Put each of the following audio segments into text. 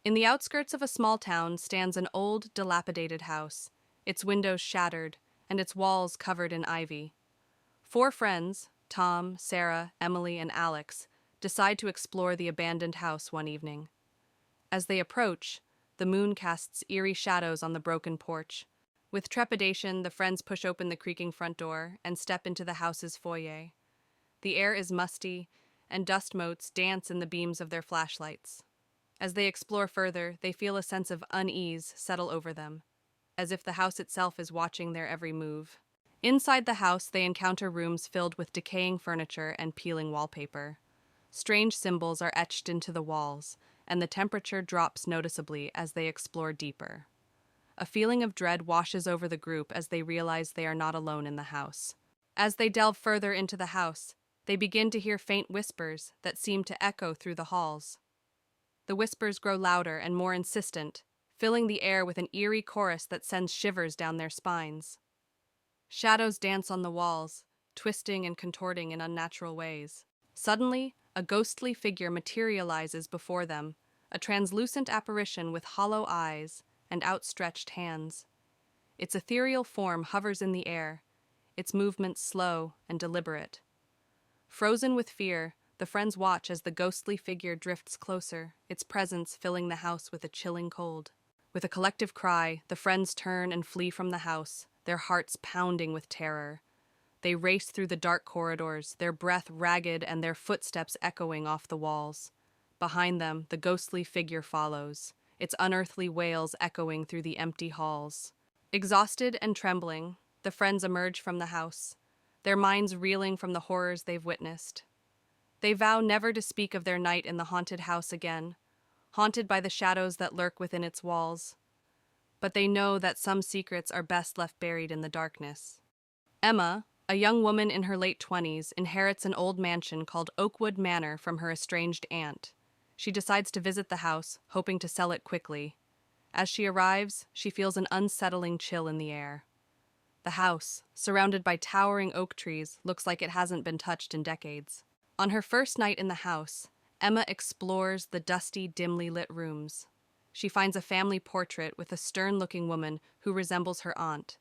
In the outskirts of a small town stands an old, dilapidated house, its windows shattered and its walls covered in ivy. Four friends, Tom, Sarah, Emily, and Alex, decide to explore the abandoned house one evening. As they approach, the moon casts eerie shadows on the broken porch. With trepidation, the friends push open the creaking front door and step into the house's foyer. The air is musty, and dust motes dance in the beams of their flashlights. As they explore further, they feel a sense of unease settle over them, as if the house itself is watching their every move. Inside the house, they encounter rooms filled with decaying furniture and peeling wallpaper. Strange symbols are etched into the walls, and the temperature drops noticeably as they explore deeper. A feeling of dread washes over the group as they realize they are not alone in the house. As they delve further into the house, they begin to hear faint whispers that seem to echo through the halls. The whispers grow louder and more insistent, filling the air with an eerie chorus that sends shivers down their spines. Shadows dance on the walls, twisting and contorting in unnatural ways. Suddenly, a ghostly figure materializes before them, a translucent apparition with hollow eyes and outstretched hands. Its ethereal form hovers in the air, its movements slow and deliberate. Frozen with fear, the friends watch as the ghostly figure drifts closer, its presence filling the house with a chilling cold. With a collective cry, the friends turn and flee from the house, their hearts pounding with terror. They race through the dark corridors, their breath ragged and their footsteps echoing off the walls. Behind them, the ghostly figure follows, its unearthly wails echoing through the empty halls. Exhausted and trembling, the friends emerge from the house, their minds reeling from the horrors they've witnessed. They vow never to speak of their night in the haunted house again, haunted by the shadows that lurk within its walls. But they know that some secrets are best left buried in the darkness. Emma, a young woman in her late 20s, inherits an old mansion called Oakwood Manor from her estranged aunt. She decides to visit the house, hoping to sell it quickly. As she arrives, she feels an unsettling chill in the air. The house, surrounded by towering oak trees, looks like it hasn't been touched in decades. On her first night in the house, Emma explores the dusty, dimly lit rooms. She finds a family portrait with a stern-looking woman who resembles her aunt.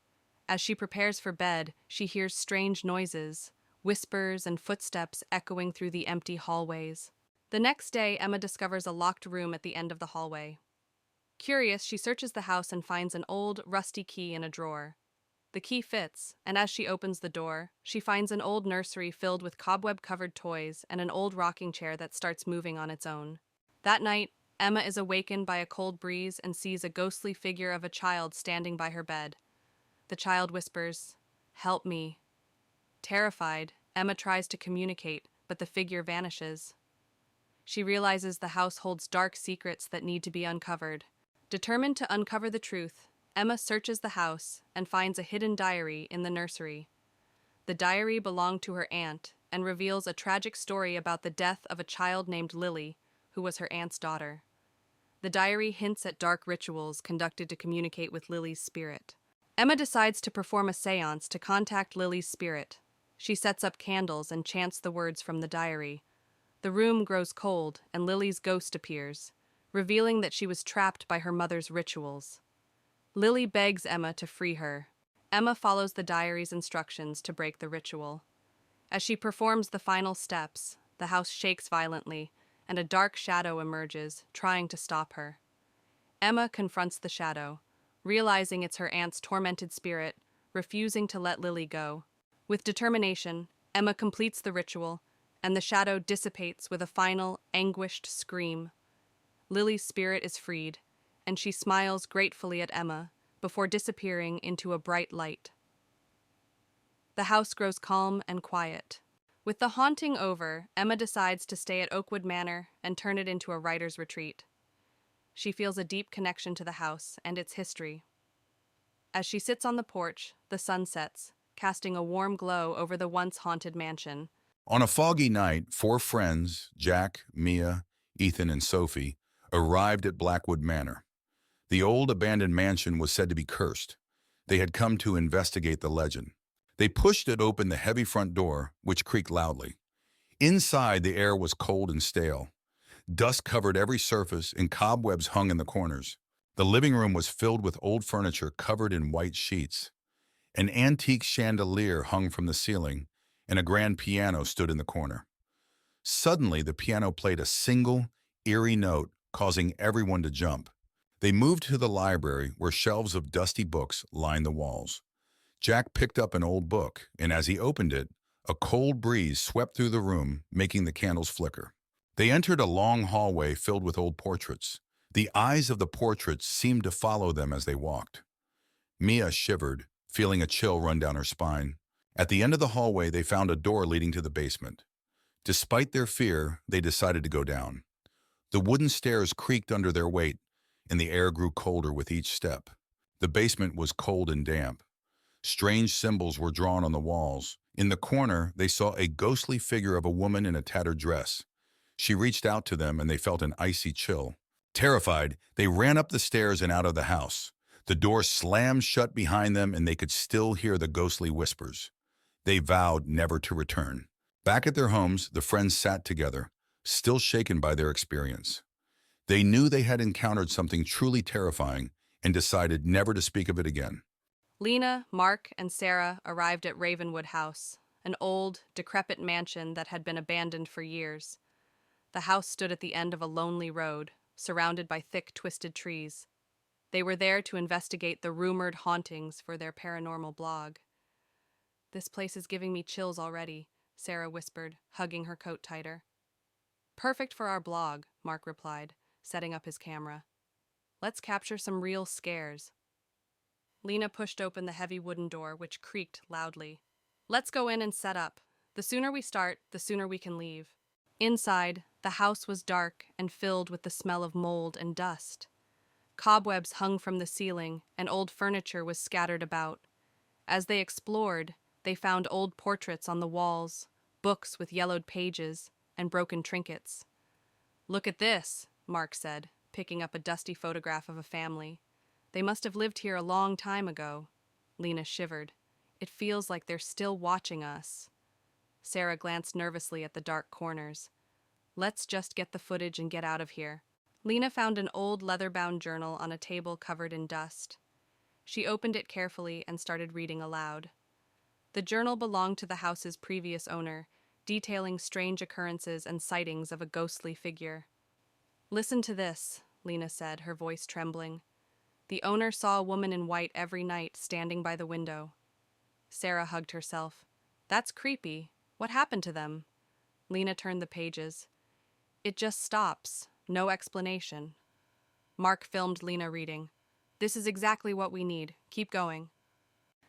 As she prepares for bed, she hears strange noises, whispers and footsteps echoing through the empty hallways. The next day, Emma discovers a locked room at the end of the hallway. Curious, she searches the house and finds an old, rusty key in a drawer. The key fits, and as she opens the door, she finds an old nursery filled with cobweb-covered toys and an old rocking chair that starts moving on its own. That night, Emma is awakened by a cold breeze and sees a ghostly figure of a child standing by her bed. The child whispers, "Help me." Terrified, Emma tries to communicate, but the figure vanishes. She realizes the house holds dark secrets that need to be uncovered. Determined to uncover the truth, Emma searches the house and finds a hidden diary in the nursery. The diary belonged to her aunt and reveals a tragic story about the death of a child named Lily, who was her aunt's daughter. The diary hints at dark rituals conducted to communicate with Lily's spirit. Emma decides to perform a seance to contact Lily's spirit. She sets up candles and chants the words from the diary. The room grows cold and Lily's ghost appears, revealing that she was trapped by her mother's rituals. Lily begs Emma to free her. Emma follows the diary's instructions to break the ritual. As she performs the final steps, the house shakes violently, and a dark shadow emerges, trying to stop her. Emma confronts the shadow, realizing it's her aunt's tormented spirit, refusing to let Lily go. With determination, Emma completes the ritual, and the shadow dissipates with a final, anguished scream. Lily's spirit is freed, and she smiles gratefully at Emma before disappearing into a bright light. The house grows calm and quiet. With the haunting over, Emma decides to stay at Oakwood Manor and turn it into a writer's retreat. She feels a deep connection to the house and its history. As she sits on the porch, the sun sets, casting a warm glow over the once haunted mansion. On a foggy night, four friends, Jack, Mia, Ethan, and Sophie, arrived at Blackwood Manor. The old abandoned mansion was said to be cursed. They had come to investigate the legend. They pushed it open the heavy front door, which creaked loudly. Inside, the air was cold and stale. Dust covered every surface and cobwebs hung in the corners. The living room was filled with old furniture covered in white sheets. An antique chandelier hung from the ceiling, and a grand piano stood in the corner. Suddenly, the piano played a single, eerie note, causing everyone to jump. They moved to the library, where shelves of dusty books lined the walls. Jack picked up an old book, and as he opened it, a cold breeze swept through the room, making the candles flicker. They entered a long hallway filled with old portraits. The eyes of the portraits seemed to follow them as they walked. Mia shivered, feeling a chill run down her spine. At the end of the hallway, they found a door leading to the basement. Despite their fear, they decided to go down. The wooden stairs creaked under their weight, and the air grew colder with each step. The basement was cold and damp. Strange symbols were drawn on the walls. In the corner, they saw a ghostly figure of a woman in a tattered dress. She reached out to them, and they felt an icy chill. Terrified, they ran up the stairs and out of the house. The door slammed shut behind them, and they could still hear the ghostly whispers. They vowed never to return. Back at their homes, the friends sat together, still shaken by their experience. They knew they had encountered something truly terrifying and decided never to speak of it again. Lena, Mark, and Sarah arrived at Ravenwood House, an old, decrepit mansion that had been abandoned for years. The house stood at the end of a lonely road, surrounded by thick, twisted trees. They were there to investigate the rumored hauntings for their paranormal blog. "This place is giving me chills already," Sarah whispered, hugging her coat tighter. "Perfect for our blog," Mark replied, setting up his camera. "Let's capture some real scares." Lena pushed open the heavy wooden door, which creaked loudly. "Let's go in and set up. The sooner we start, the sooner we can leave." Inside, the house was dark and filled with the smell of mold and dust. Cobwebs hung from the ceiling, and old furniture was scattered about. As they explored, they found old portraits on the walls, books with yellowed pages, and broken trinkets. "Look at this," Mark said, picking up a dusty photograph of a family. "They must have lived here a long time ago." Lena shivered. "It feels like they're still watching us." Sarah glanced nervously at the dark corners. "Let's just get the footage and get out of here." Lena found an old leather-bound journal on a table covered in dust. She opened it carefully and started reading aloud. The journal belonged to the house's previous owner, detailing strange occurrences and sightings of a ghostly figure. "Listen to this," Lena said, her voice trembling. "The owner saw a woman in white every night standing by the window." Sarah hugged herself. "That's creepy. What happened to them?" Lena turned the pages. "It just stops. No explanation." Mark filmed Lena reading. "This is exactly what we need. Keep going."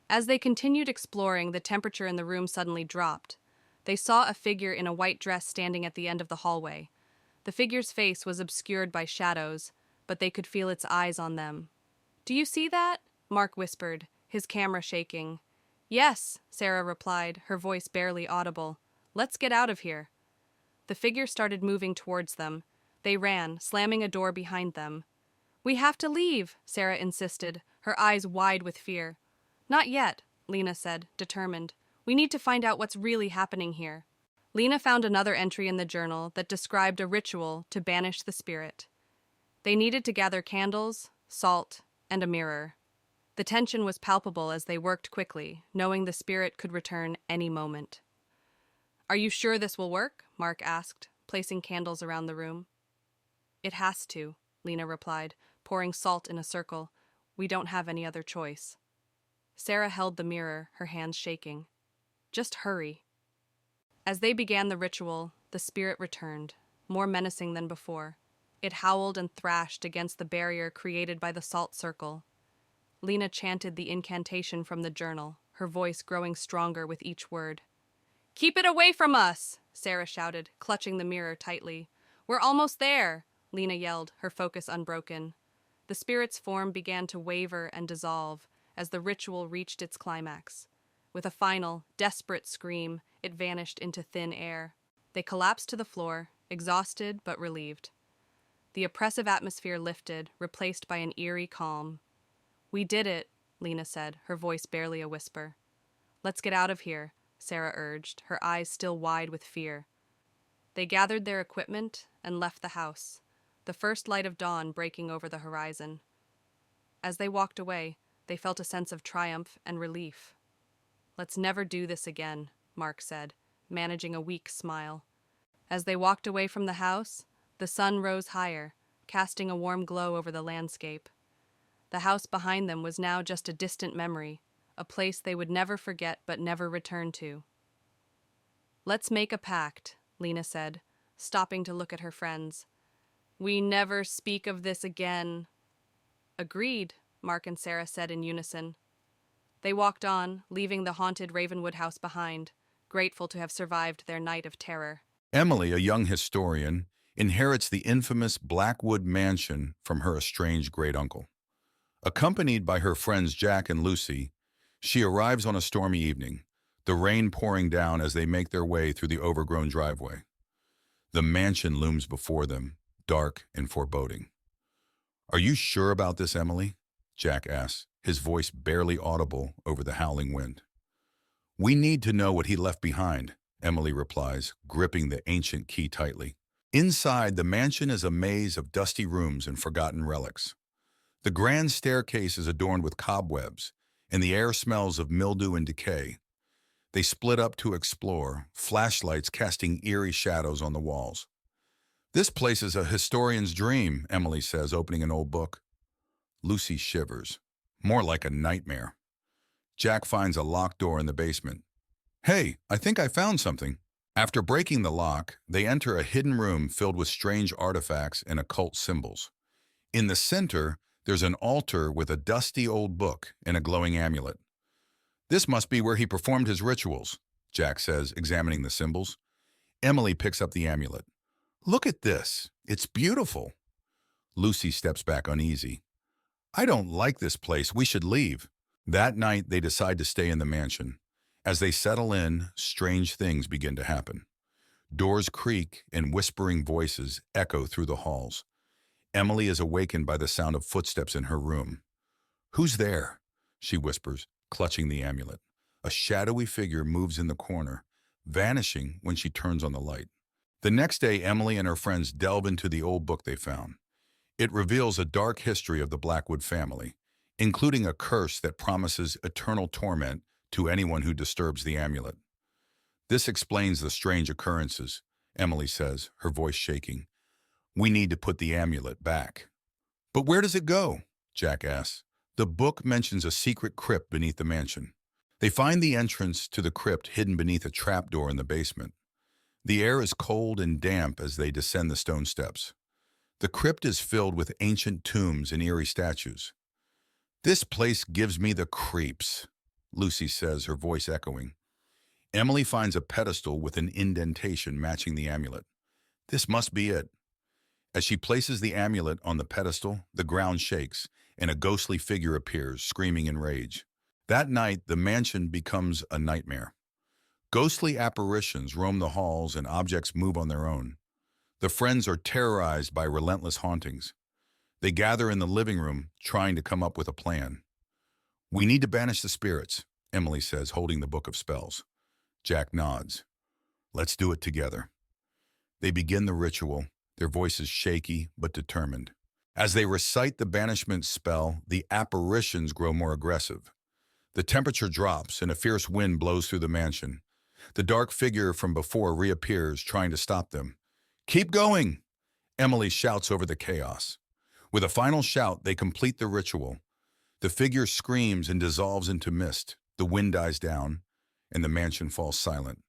As they continued exploring, the temperature in the room suddenly dropped. They saw a figure in a white dress standing at the end of the hallway. The figure's face was obscured by shadows, but they could feel its eyes on them. "Do you see that?" Mark whispered, his camera shaking. "Yes," Sarah replied, her voice barely audible. "Let's get out of here." The figure started moving towards them. They ran, slamming a door behind them. "We have to leave," Sarah insisted, her eyes wide with fear. "Not yet," Lena said, determined. "We need to find out what's really happening here." Lena found another entry in the journal that described a ritual to banish the spirit. They needed to gather candles, salt, and a mirror. The tension was palpable as they worked quickly, knowing the spirit could return any moment. "Are you sure this will work?" Mark asked, placing candles around the room. "It has to," Lena replied, pouring salt in a circle. "We don't have any other choice." Sarah held the mirror, her hands shaking. "Just hurry." As they began the ritual, the spirit returned, more menacing than before. It howled and thrashed against the barrier created by the salt circle. Lena chanted the incantation from the journal, her voice growing stronger with each word. "Keep it away from us!" Sarah shouted, clutching the mirror tightly. "We're almost there!" Lena yelled, her focus unbroken. The spirit's form began to waver and dissolve as the ritual reached its climax. With a final, desperate scream, it vanished into thin air. They collapsed to the floor, exhausted but relieved. The oppressive atmosphere lifted, replaced by an eerie calm. "We did it," Lena said, her voice barely a whisper. "Let's get out of here," Sarah urged, her eyes still wide with fear. They gathered their equipment and left the house, the first light of dawn breaking over the horizon. As they walked away, they felt a sense of triumph and relief. "Let's never do this again," Mark said, managing a weak smile. As they walked away from the house, the sun rose higher, casting a warm glow over the landscape. The house behind them was now just a distant memory, a place they would never forget but never return to. "Let's make a pact," Lena said, stopping to look at her friends. "We never speak of this again." "Agreed," Mark and Sarah said in unison. They walked on, leaving the haunted Ravenwood house behind, grateful to have survived their night of terror. Emily, a young historian, inherits the infamous Blackwood Mansion from her estranged great-uncle. Accompanied by her friends Jack and Lucy, she arrives on a stormy evening, the rain pouring down as they make their way through the overgrown driveway. The mansion looms before them, dark and foreboding. "Are you sure about this, Emily?" Jack asks, his voice barely audible over the howling wind. "We need to know what he left behind," Emily replies, gripping the ancient key tightly. Inside, the mansion is a maze of dusty rooms and forgotten relics. The grand staircase is adorned with cobwebs, and the air smells of mildew and decay. They split up to explore, flashlights casting eerie shadows on the walls. "This place is a historian's dream," Emily says, opening an old book. Lucy shivers. "More like a nightmare." Jack finds a locked door in the basement. "Hey, I think I found something." After breaking the lock, they enter a hidden room filled with strange artifacts and occult symbols. In the center, there's an altar with a dusty old book and a glowing amulet. "This must be where he performed his rituals," Jack says, examining the symbols. Emily picks up the amulet. "Look at this. It's beautiful." Lucy steps back uneasy. "I don't like this place. We should leave." That night, they decide to stay in the mansion. As they settle in, strange things begin to happen. Doors creak and whispering voices echo through the halls. Emily is awakened by the sound of footsteps in her room. "Who's there?" she whispers, clutching the amulet. A shadowy figure moves in the corner, vanishing when she turns on the light. The next day, Emily and her friends delve into the old book they found. It reveals a dark history of the Blackwood family, including a curse that promises eternal torment to anyone who disturbs the amulet. "This explains the strange occurrences," Emily says, her voice shaking. "We need to put the amulet back." "But where does it go?" Jack asks. The book mentions a secret crypt beneath the mansion. They find the entrance to the crypt hidden beneath a trapdoor in the basement. The air is cold and damp as they descend the stone steps. The crypt is filled with ancient tombs and eerie statues. "This place gives me the creeps," Lucy says, her voice echoing. Emily finds a pedestal with an indentation matching the amulet. "This must be it." As she places the amulet on the pedestal, the ground shakes, and a ghostly figure appears, screaming in rage. That night, the mansion becomes a nightmare. Ghostly apparitions roam the halls and objects move on their own. The friends are terrorized by relentless hauntings. They gather in the living room, trying to come up with a plan. "We need to banish the spirits," Emily says, holding the book of spells. Jack nods. "Let's do it together." They begin the ritual, their voices shaky but determined. As they recite the banishment spell, the apparitions grow more aggressive. The temperature drops and a fierce wind blows through the mansion. The dark figure from before reappears, trying to stop them. "Keep going!" Emily shouts over the chaos. With a final shout, they complete the ritual. The figure screams and dissolves into mist. The wind dies down, and the mansion falls silent.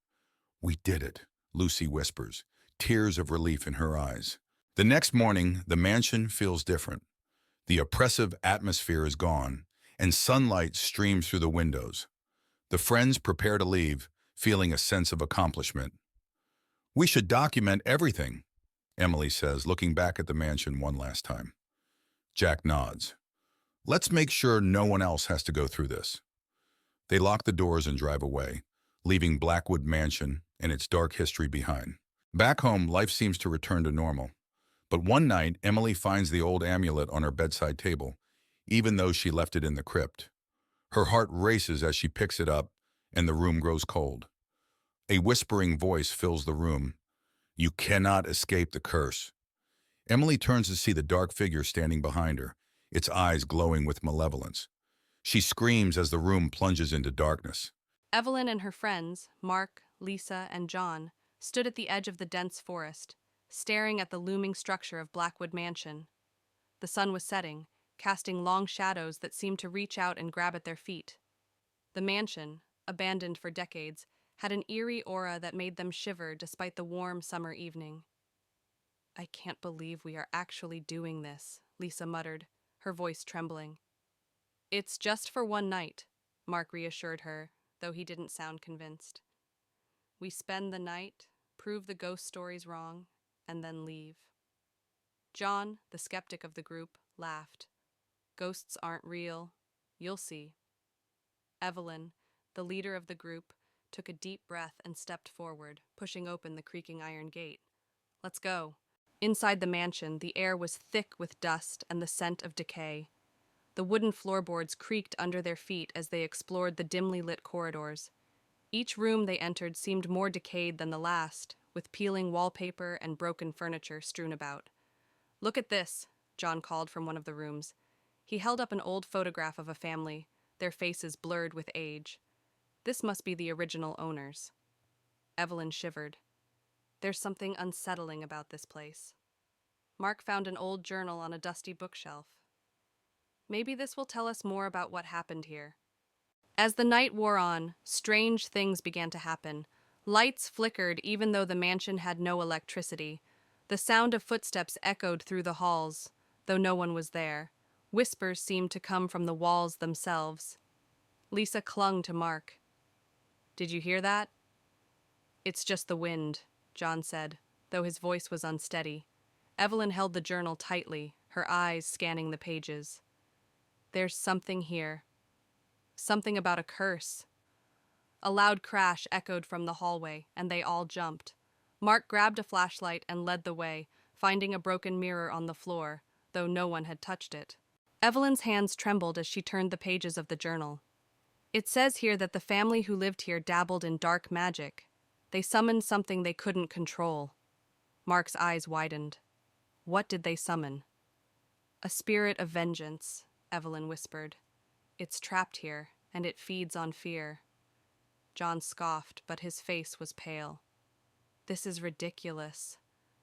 "We did it," Lucy whispers, tears of relief in her eyes. The next morning, the mansion feels different. The oppressive atmosphere is gone, and sunlight streams through the windows. The friends prepare to leave, feeling a sense of accomplishment. "We should document everything," Emily says, looking back at the mansion one last time. Jack nods. "Let's make sure no one else has to go through this." They lock the doors and drive away, leaving Blackwood Mansion and its dark history behind. Back home, life seems to return to normal. But one night, Emily finds the old amulet on her bedside table, even though she left it in the crypt. Her heart races as she picks it up, and the room grows cold. A whispering voice fills the room. You cannot escape the curse. Emily turns to see the dark figure standing behind her, its eyes glowing with malevolence. She screams as the room plunges into darkness. Evelyn and her friends, Mark, Lisa, and John, stood at the edge of the dense forest, staring at the looming structure of Blackwood Mansion. The sun was setting, casting long shadows that seemed to reach out and grab at their feet. The mansion, abandoned for decades, had an eerie aura that made them shiver despite the warm summer evening. "I can't believe we are actually doing this," Lisa muttered, her voice trembling. "It's just for one night," Mark reassured her, though he didn't sound convinced. "We spend the night, prove the ghost stories wrong, and then leave." John, the skeptic of the group, laughed. "Ghosts aren't real. You'll see." Evelyn, the leader of the group, took a deep breath and stepped forward, pushing open the creaking iron gate. "Let's go." Inside the mansion, the air was thick with dust and the scent of decay. The wooden floorboards creaked under their feet as they explored the dimly lit corridors. Each room they entered seemed more decayed than the last, with peeling wallpaper and broken furniture strewn about. "Look at this," John called from one of the rooms. He held up an old photograph of a family, their faces blurred with age. "This must be the original owners." Evelyn shivered. "There's something unsettling about this place." Mark found an old journal on a dusty bookshelf. "Maybe this will tell us more about what happened here." As the night wore on, strange things began to happen. Lights flickered even though the mansion had no electricity. The sound of footsteps echoed through the halls, though no one was there. Whispers seemed to come from the walls themselves. Lisa clung to Mark. "Did you hear that?" "It's just the wind," John said, though his voice was unsteady. Evelyn held the journal tightly, her eyes scanning the pages. "There's something here. Something about a curse." A loud crash echoed from the hallway, and they all jumped. Mark grabbed a flashlight and led the way, finding a broken mirror on the floor, though no one had touched it. Evelyn's hands trembled as she turned the pages of the journal. "It says here that the family who lived here dabbled in dark magic. They summoned something they couldn't control." Mark's eyes widened. "What did they summon?" "A spirit of vengeance," Evelyn whispered. "It's trapped here, and it feeds on fear." John scoffed, but his face was pale. "This is ridiculous.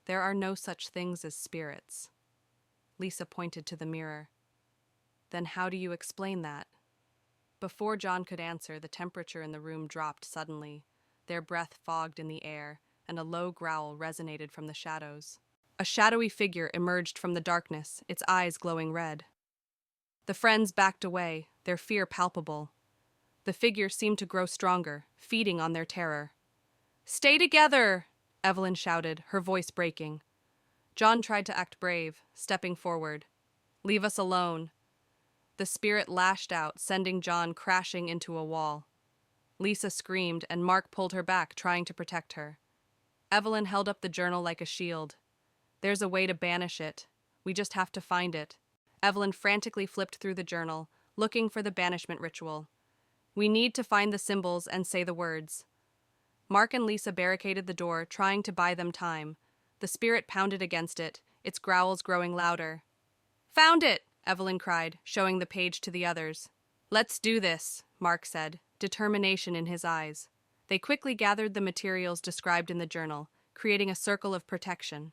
There are no such things as spirits." Lisa pointed to the mirror. "Then how do you explain that?" Before John could answer, the temperature in the room dropped suddenly. Their breath fogged in the air, and a low growl resonated from the shadows. A shadowy figure emerged from the darkness, its eyes glowing red. The friends backed away, their fear palpable. The figure seemed to grow stronger, feeding on their terror. "Stay together!" Evelyn shouted, her voice breaking. John tried to act brave, stepping forward. "Leave us alone." The spirit lashed out, sending John crashing into a wall. Lisa screamed, and Mark pulled her back, trying to protect her. Evelyn held up the journal like a shield. "There's a way to banish it. We just have to find it." Evelyn frantically flipped through the journal, looking for the banishment ritual. "We need to find the symbols and say the words." Mark and Lisa barricaded the door, trying to buy them time. The spirit pounded against it, its growls growing louder. "Found it!" Evelyn cried, showing the page to the others. "Let's do this," Mark said, determination in his eyes. They quickly gathered the materials described in the journal, creating a circle of protection.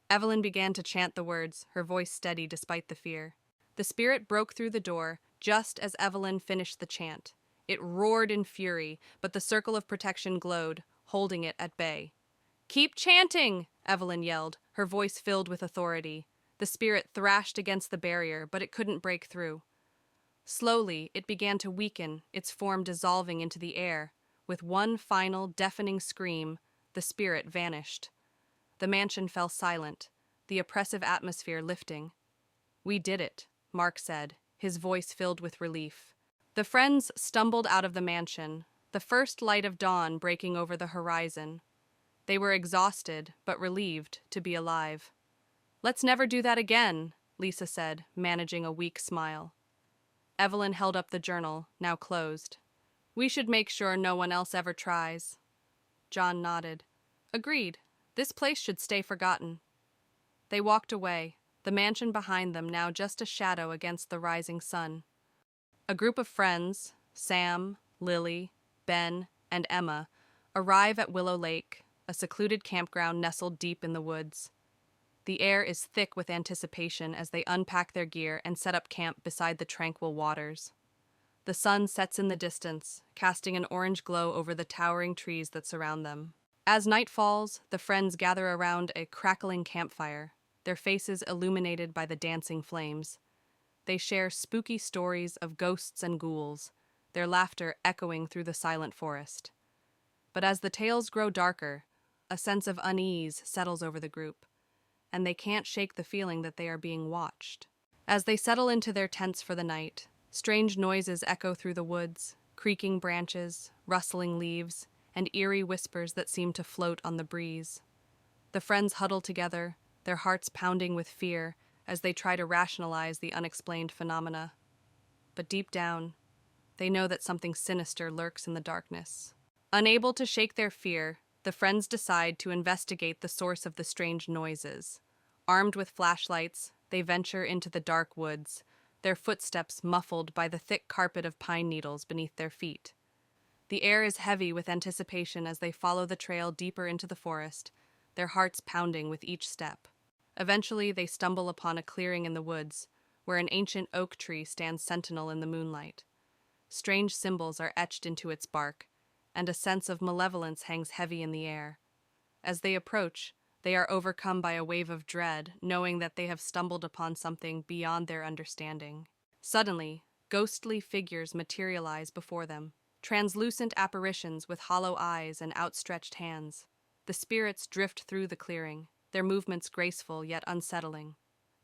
Evelyn began to chant the words, her voice steady despite the fear. The spirit broke through the door just as Evelyn finished the chant. It roared in fury, but the circle of protection glowed, holding it at bay. "Keep chanting!" Evelyn yelled, her voice filled with authority. The spirit thrashed against the barrier, but it couldn't break through. Slowly, it began to weaken, its form dissolving into the air. With one final, deafening scream, the spirit vanished. The mansion fell silent, the oppressive atmosphere lifting. "We did it," Mark said, his voice filled with relief. The friends stumbled out of the mansion, the first light of dawn breaking over the horizon. They were exhausted, but relieved to be alive. "Let's never do that again," Lisa said, managing a weak smile. Evelyn held up the journal, now closed. "We should make sure no one else ever tries." John nodded. "Agreed. This place should stay forgotten. They walked away, the mansion behind them now just a shadow against the rising sun. A group of friends, Sam, Lily, Ben, and Emma, arrive at Willow Lake, a secluded campground nestled deep in the woods. The air is thick with anticipation as they unpack their gear and set up camp beside the tranquil waters. The sun sets in the distance, casting an orange glow over the towering trees that surround them. As night falls, the friends gather around a crackling campfire, their faces illuminated by the dancing flames. They share spooky stories of ghosts and ghouls, their laughter echoing through the silent forest. But as the tales grow darker, a sense of unease settles over the group, and they can't shake the feeling that they are being watched. As they settle into their tents for the night, strange noises echo through the woods, creaking branches, rustling leaves, and eerie whispers that seem to float on the breeze. The friends huddle together, their hearts pounding with fear as they try to rationalize the unexplained phenomena. But deep down, they know that something sinister lurks in the darkness. Unable to shake their fear, the friends decide to investigate the source of the strange noises. Armed with flashlights, they venture into the dark woods, their footsteps muffled by the thick carpet of pine needles beneath their feet. The air is heavy with anticipation as they follow the trail deeper into the forest, their hearts pounding with each step. Eventually, they stumble upon a clearing in the woods, where an ancient oak tree stands sentinel in the moonlight. Strange symbols are etched into its bark, and a sense of malevolence hangs heavy in the air. As they approach, they are overcome by a wave of dread, knowing that they have stumbled upon something beyond their understanding. Suddenly, ghostly figures materialize before them, translucent apparitions with hollow eyes and outstretched hands. The spirits drift through the clearing, their movements graceful yet unsettling.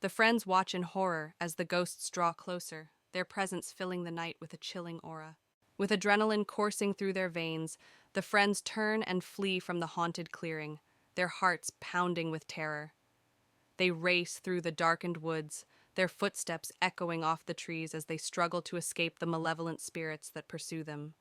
The friends watch in horror as the ghosts draw closer, their presence filling the night with a chilling aura. With adrenaline coursing through their veins, the friends turn and flee from the haunted clearing, their hearts pounding with terror. They race through the darkened woods, their footsteps echoing off the trees as they struggle to escape the malevolent spirits that pursue them.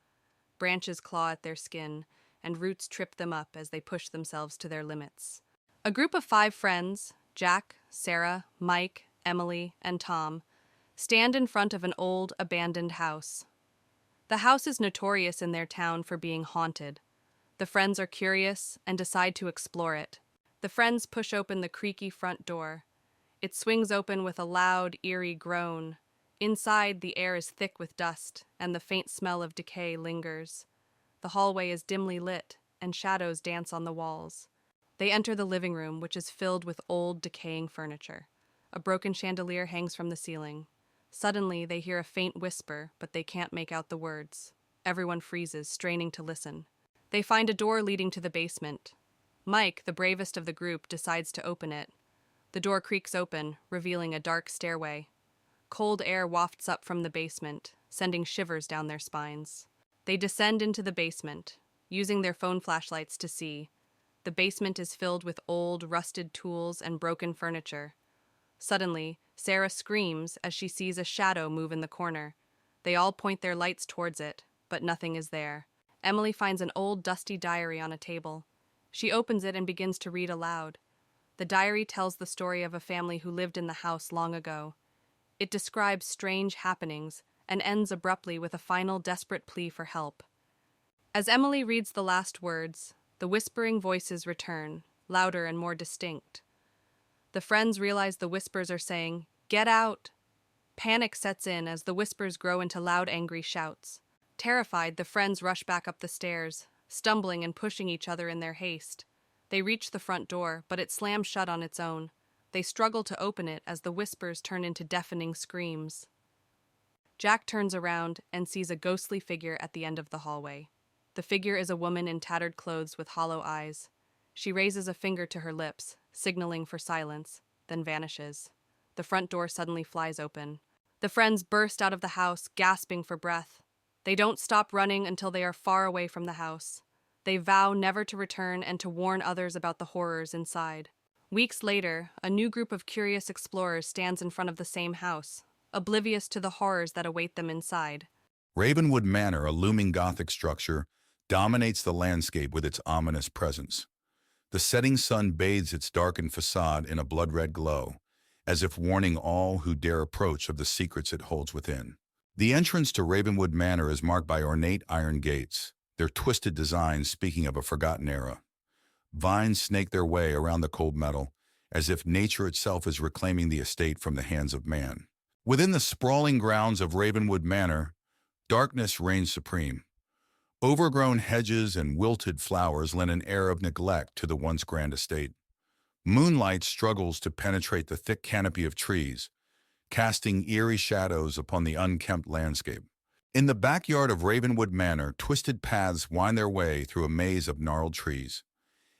Branches claw at their skin, and roots trip them up as they push themselves to their limits. A group of 5 friends, Jack, Sarah, Mike, Emily, and Tom, stand in front of an old, abandoned house. The house is notorious in their town for being haunted. The friends are curious and decide to explore it. The friends push open the creaky front door. It swings open with a loud, eerie groan. Inside, the air is thick with dust, and the faint smell of decay lingers. The hallway is dimly lit, and shadows dance on the walls. They enter the living room, which is filled with old, decaying furniture. A broken chandelier hangs from the ceiling. Suddenly, they hear a faint whisper, but they can't make out the words. Everyone freezes, straining to listen. They find a door leading to the basement. Mike, the bravest of the group, decides to open it. The door creaks open, revealing a dark stairway. Cold air wafts up from the basement, sending shivers down their spines. They descend into the basement, using their phone flashlights to see. The basement is filled with old, rusted tools and broken furniture. Suddenly, Sarah screams as she sees a shadow move in the corner. They all point their lights towards it, but nothing is there. Emily finds an old, dusty diary on a table. She opens it and begins to read aloud. The diary tells the story of a family who lived in the house long ago. It describes strange happenings and ends abruptly with a final desperate plea for help. As Emily reads the last words, the whispering voices return, louder and more distinct. The friends realize the whispers are saying, "Get out!" Panic sets in as the whispers grow into loud, angry shouts. Terrified, the friends rush back up the stairs, stumbling and pushing each other in their haste. They reach the front door, but it slams shut on its own. They struggle to open it as the whispers turn into deafening screams. Jack turns around and sees a ghostly figure at the end of the hallway. The figure is a woman in tattered clothes with hollow eyes. She raises a finger to her lips, signaling for silence, then vanishes. The front door suddenly flies open. The friends burst out of the house, gasping for breath. They don't stop running until they are far away from the house. They vow never to return and to warn others about the horrors inside. Weeks later, a new group of curious explorers stands in front of the same house, oblivious to the horrors that await them inside. Ravenwood Manor, a looming Gothic structure, dominates the landscape with its ominous presence. The setting sun bathes its darkened facade in a blood-red glow, as if warning all who dare approach of the secrets it holds within. The entrance to Ravenwood Manor is marked by ornate iron gates, their twisted designs speaking of a forgotten era. Vines snake their way around the cold metal, as if nature itself is reclaiming the estate from the hands of man. Within the sprawling grounds of Ravenwood Manor, darkness reigns supreme. Overgrown hedges and wilted flowers lend an air of neglect to the once grand estate. Moonlight struggles to penetrate the thick canopy of trees, casting eerie shadows upon the unkempt landscape. In the backyard of Ravenwood Manor, twisted paths wind their way through a maze of gnarled trees.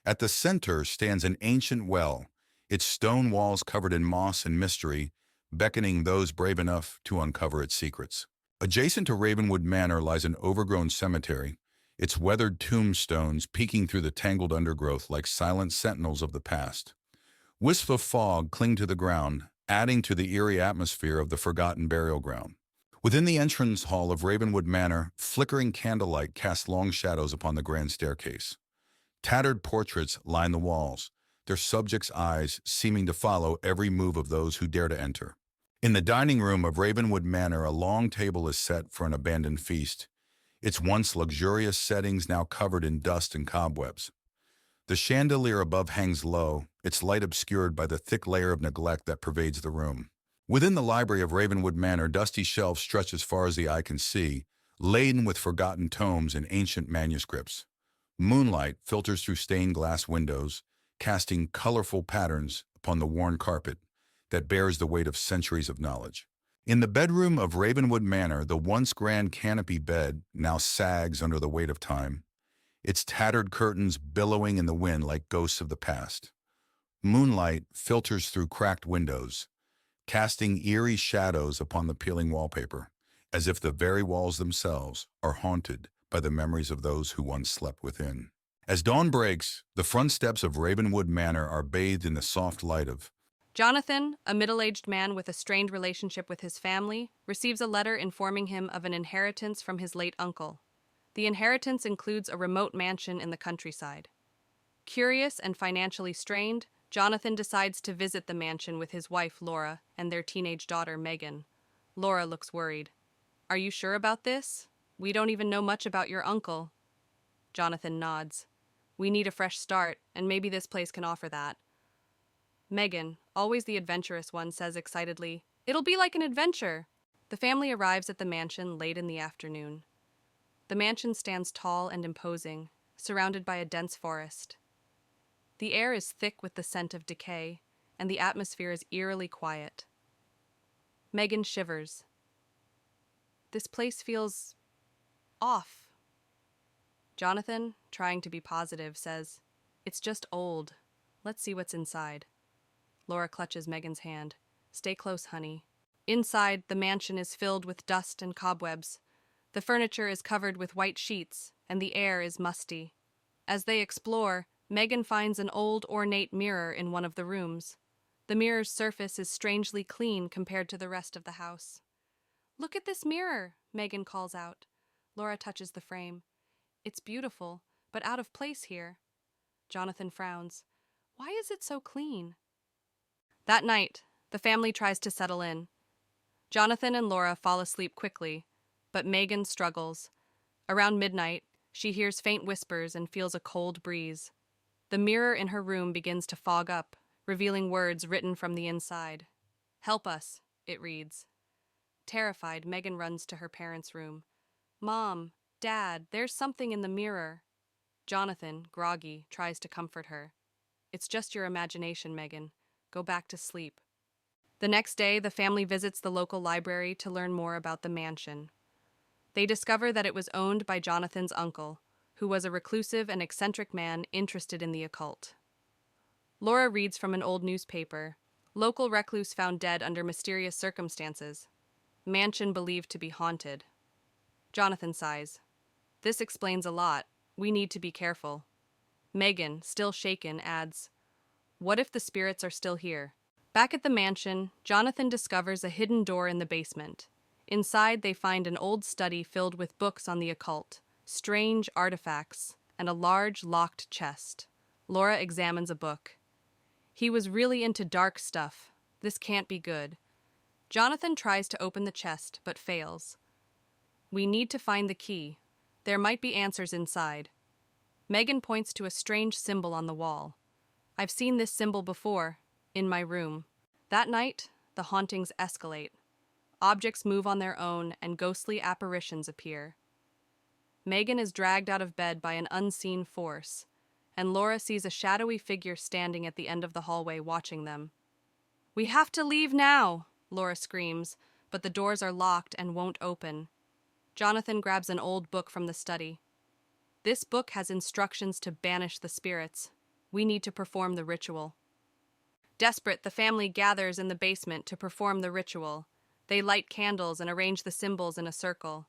At the center stands an ancient well, its stone walls covered in moss and mystery, beckoning those brave enough to uncover its secrets. Adjacent to Ravenwood Manor lies an overgrown cemetery, its weathered tombstones peeking through the tangled undergrowth like silent sentinels of the past. Wisps of fog cling to the ground, adding to the eerie atmosphere of the forgotten burial ground. Within the entrance hall of Ravenwood Manor, flickering candlelight casts long shadows upon the grand staircase. Tattered portraits line the walls, their subjects' eyes seeming to follow every move of those who dare to enter. In the dining room of Ravenwood Manor, a long table is set for an abandoned feast, its once luxurious settings now covered in dust and cobwebs. The chandelier above hangs low, its light obscured by the thick layer of neglect that pervades the room. Within the library of Ravenwood Manor, dusty shelves stretch as far as the eye can see, laden with forgotten tomes and ancient manuscripts. Moonlight filters through stained glass windows, casting colorful patterns upon the worn carpet that bears the weight of centuries of knowledge. In the bedroom of Ravenwood Manor, the once grand canopy bed now sags under the weight of time, its tattered curtains billowing in the wind like ghosts of the past. Moonlight filters through cracked windows, casting eerie shadows upon the peeling wallpaper, as if the very walls themselves are haunted by the memories of those who once slept within. As dawn breaks, the front steps of Ravenwood Manor are bathed in the soft light of Jonathan, a middle-aged man with a strained relationship with his family, receives a letter informing him of an inheritance from his late uncle. The inheritance includes a remote mansion in the countryside. Curious and financially strained, Jonathan decides to visit the mansion with his wife, Laura, and their teenage daughter, Megan. Laura looks worried. "Are you sure about this? We don't even know much about your uncle." Jonathan nods. "We need a fresh start, and maybe this place can offer that." Megan, always the adventurous one, says excitedly, "It'll be like an adventure." The family arrives at the mansion late in the afternoon. The mansion stands tall and imposing, surrounded by a dense forest. The air is thick with the scent of decay, and the atmosphere is eerily quiet. Megan shivers. This place feels off. Jonathan, trying to be positive, says, "It's just old. Let's see what's inside." Laura clutches Megan's hand. "Stay close, honey." Inside, the mansion is filled with dust and cobwebs. The furniture is covered with white sheets, and the air is musty. As they explore, Megan finds an old, ornate mirror in one of the rooms. The mirror's surface is strangely clean compared to the rest of the house. "Look at this mirror," Megan calls out. Laura touches the frame. "It's beautiful, but out of place here." Jonathan frowns. "Why is it so clean?" That night, the family tries to settle in. Jonathan and Laura fall asleep quickly, but Megan struggles. Around midnight, she hears faint whispers and feels a cold breeze. The mirror in her room begins to fog up, revealing words written from the inside. "Help us," it reads. Terrified, Megan runs to her parents' room. "Mom, Dad, there's something in the mirror." Jonathan, groggy, tries to comfort her. "It's just your imagination, Megan. Go back to sleep." The next day, the family visits the local library to learn more about the mansion. They discover that it was owned by Jonathan's uncle, who was a reclusive and eccentric man interested in the occult. Laura reads from an old newspaper. Local recluse found dead under mysterious circumstances. Mansion believed to be haunted. Jonathan sighs. "This explains a lot. We need to be careful." Megan, still shaken, adds, "What if the spirits are still here?" Back at the mansion, Jonathan discovers a hidden door in the basement. Inside, they find an old study filled with books on the occult, strange artifacts, and a large locked chest. Laura examines a book. He was really into dark stuff. This can't be good. Jonathan tries to open the chest, but fails. We need to find the key. There might be answers inside. Megan points to a strange symbol on the wall. I've seen this symbol before, in my room. That night, the hauntings escalate. Objects move on their own, and ghostly apparitions appear. Megan is dragged out of bed by an unseen force, and Laura sees a shadowy figure standing at the end of the hallway watching them. We have to leave now, Laura screams, but the doors are locked and won't open. Jonathan grabs an old book from the study. This book has instructions to banish the spirits. We need to perform the ritual. Desperate, the family gathers in the basement to perform the ritual. They light candles and arrange the symbols in a circle.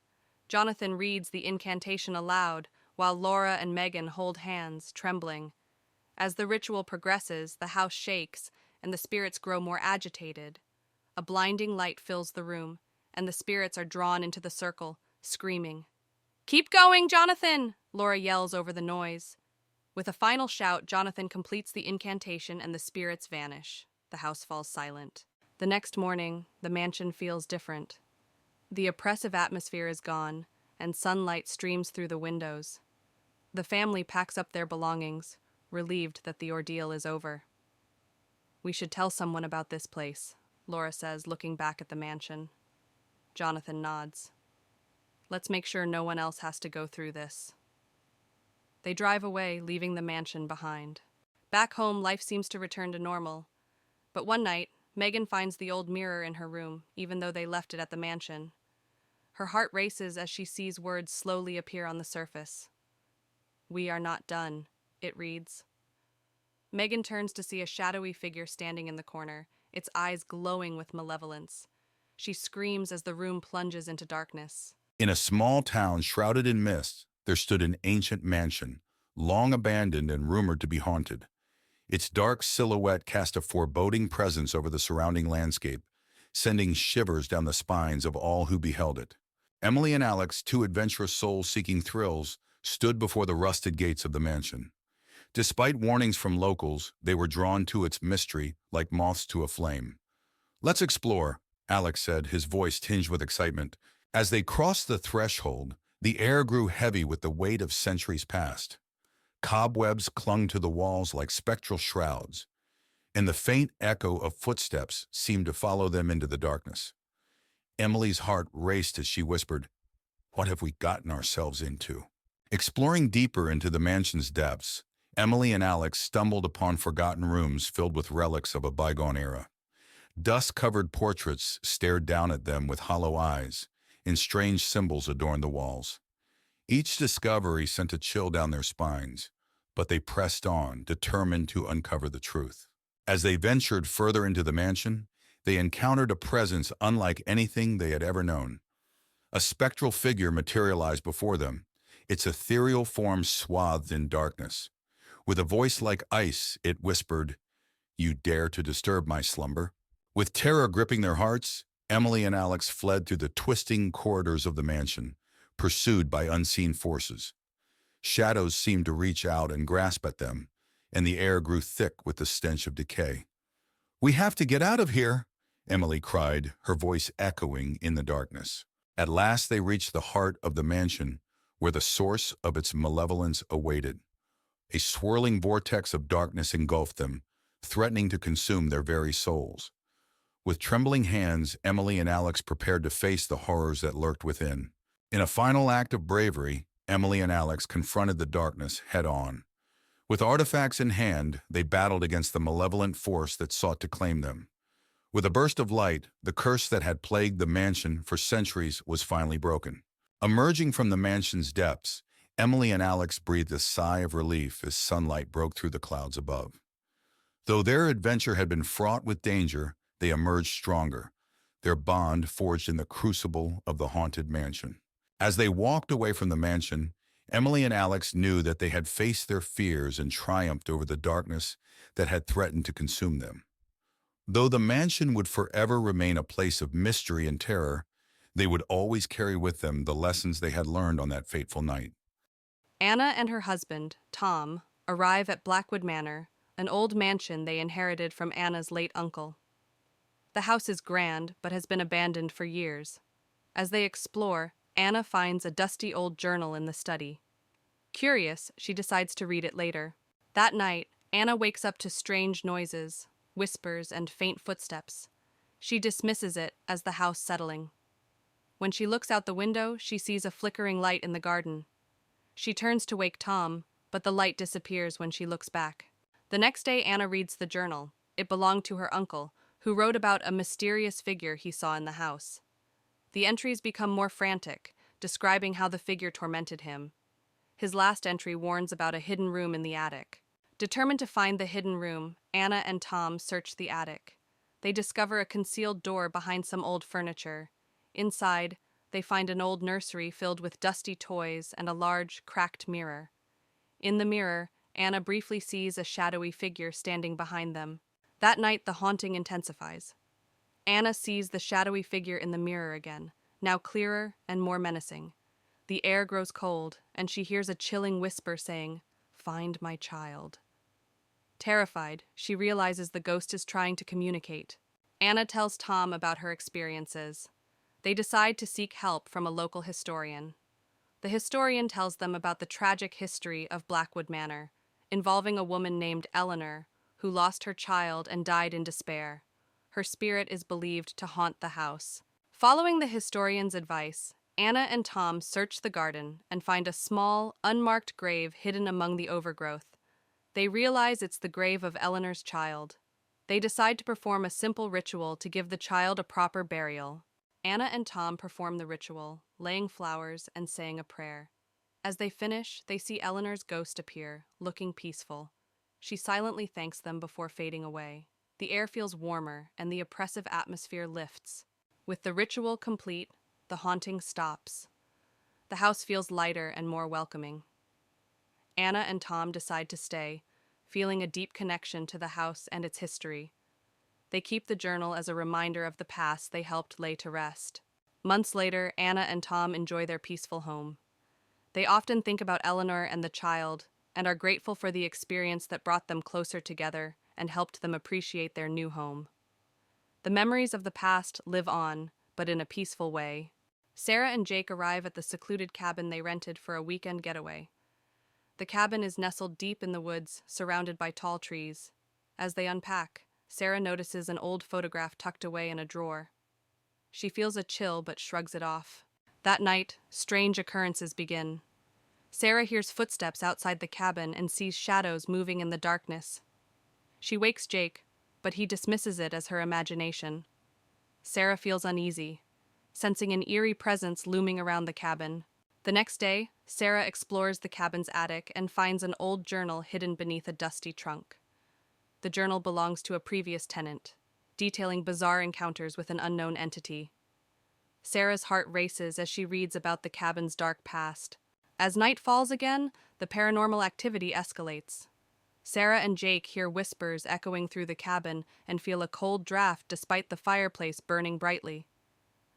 Jonathan reads the incantation aloud, while Laura and Megan hold hands, trembling. As the ritual progresses, the house shakes, and the spirits grow more agitated. A blinding light fills the room, and the spirits are drawn into the circle, screaming. Keep going, Jonathan! Laura yells over the noise. With a final shout, Jonathan completes the incantation and the spirits vanish. The house falls silent. The next morning, the mansion feels different. The oppressive atmosphere is gone, and sunlight streams through the windows. The family packs up their belongings, relieved that the ordeal is over. We should tell someone about this place, Laura says, looking back at the mansion. Jonathan nods. Let's make sure no one else has to go through this. They drive away, leaving the mansion behind. Back home, life seems to return to normal. But one night, Megan finds the old mirror in her room, even though they left it at the mansion. Her heart races as she sees words slowly appear on the surface. We are not done, it reads. Megan turns to see a shadowy figure standing in the corner, its eyes glowing with malevolence. She screams as the room plunges into darkness. In a small town shrouded in mist, there stood an ancient mansion, long abandoned and rumored to be haunted. Its dark silhouette cast a foreboding presence over the surrounding landscape, sending shivers down the spines of all who beheld it. Emily and Alex, two adventurous souls seeking thrills, stood before the rusted gates of the mansion. Despite warnings from locals, they were drawn to its mystery like moths to a flame. Let's explore, Alex said, his voice tinged with excitement. As they crossed the threshold, the air grew heavy with the weight of centuries past. Cobwebs clung to the walls like spectral shrouds, and the faint echo of footsteps seemed to follow them into the darkness. Emily's heart raced as she whispered, "What have we gotten ourselves into?" Exploring deeper into the mansion's depths, Emily and Alex stumbled upon forgotten rooms filled with relics of a bygone era. Dust-covered portraits stared down at them with hollow eyes, and strange symbols adorned the walls. Each discovery sent a chill down their spines, but they pressed on, determined to uncover the truth. As they ventured further into the mansion, they encountered a presence unlike anything they had ever known. A spectral figure materialized before them, its ethereal form swathed in darkness. With a voice like ice, it whispered, "You dare to disturb my slumber?" With terror gripping their hearts, Emily and Alex fled through the twisting corridors of the mansion, pursued by unseen forces. Shadows seemed to reach out and grasp at them, and the air grew thick with the stench of decay. "We have to get out of here," Emily cried, her voice echoing in the darkness. At last they reached the heart of the mansion, where the source of its malevolence awaited. A swirling vortex of darkness engulfed them, threatening to consume their very souls. With trembling hands, Emily and Alex prepared to face the horrors that lurked within. In a final act of bravery, Emily and Alex confronted the darkness head-on. With artifacts in hand, they battled against the malevolent force that sought to claim them. With a burst of light, the curse that had plagued the mansion for centuries was finally broken. Emerging from the mansion's depths, Emily and Alex breathed a sigh of relief as sunlight broke through the clouds above. Though their adventure had been fraught with danger, they emerged stronger, their bond forged in the crucible of the haunted mansion. As they walked away from the mansion, Emily and Alex knew that they had faced their fears and triumphed over the darkness that had threatened to consume them. Though the mansion would forever remain a place of mystery and terror, they would always carry with them the lessons they had learned on that fateful night. Anna and her husband, Tom, arrive at Blackwood Manor, an old mansion they inherited from Anna's late uncle. The house is grand, but has been abandoned for years. As they explore, Anna finds a dusty old journal in the study. Curious, she decides to read it later. That night, Anna wakes up to strange noises, whispers, and faint footsteps. She dismisses it as the house settling. When she looks out the window, she sees a flickering light in the garden. She turns to wake Tom, but the light disappears when she looks back. The next day, Anna reads the journal. It belonged to her uncle, who wrote about a mysterious figure he saw in the house. The entries become more frantic, describing how the figure tormented him. His last entry warns about a hidden room in the attic. Determined to find the hidden room, Anna and Tom search the attic. They discover a concealed door behind some old furniture. Inside, they find an old nursery filled with dusty toys and a large, cracked mirror. In the mirror, Anna briefly sees a shadowy figure standing behind them. That night, the haunting intensifies. Anna sees the shadowy figure in the mirror again, now clearer and more menacing. The air grows cold, and she hears a chilling whisper saying, "Find my child." Terrified, she realizes the ghost is trying to communicate. Anna tells Tom about her experiences. They decide to seek help from a local historian. The historian tells them about the tragic history of Blackwood Manor, involving a woman named Eleanor, who lost her child and died in despair. Her spirit is believed to haunt the house. Following the historian's advice, Anna and Tom search the garden and find a small, unmarked grave hidden among the overgrowth. They realize it's the grave of Eleanor's child. They decide to perform a simple ritual to give the child a proper burial. Anna and Tom perform the ritual, laying flowers and saying a prayer. As they finish, they see Eleanor's ghost appear, looking peaceful. She silently thanks them before fading away. The air feels warmer, and the oppressive atmosphere lifts. With the ritual complete, the haunting stops. The house feels lighter and more welcoming. Anna and Tom decide to stay, feeling a deep connection to the house and its history. They keep the journal as a reminder of the past they helped lay to rest. Months later, Anna and Tom enjoy their peaceful home. They often think about Eleanor and the child, and are grateful for the experience that brought them closer together and helped them appreciate their new home. The memories of the past live on, but in a peaceful way. Sarah and Jake arrive at the secluded cabin they rented for a weekend getaway. The cabin is nestled deep in the woods, surrounded by tall trees. As they unpack, Sarah notices an old photograph tucked away in a drawer. She feels a chill but shrugs it off. That night, strange occurrences begin. Sarah hears footsteps outside the cabin and sees shadows moving in the darkness. She wakes Jake, but he dismisses it as her imagination. Sarah feels uneasy, sensing an eerie presence looming around the cabin. The next day, Sarah explores the cabin's attic and finds an old journal hidden beneath a dusty trunk. The journal belongs to a previous tenant, detailing bizarre encounters with an unknown entity. Sarah's heart races as she reads about the cabin's dark past. As night falls again, the paranormal activity escalates. Sarah and Jake hear whispers echoing through the cabin and feel a cold draft despite the fireplace burning brightly.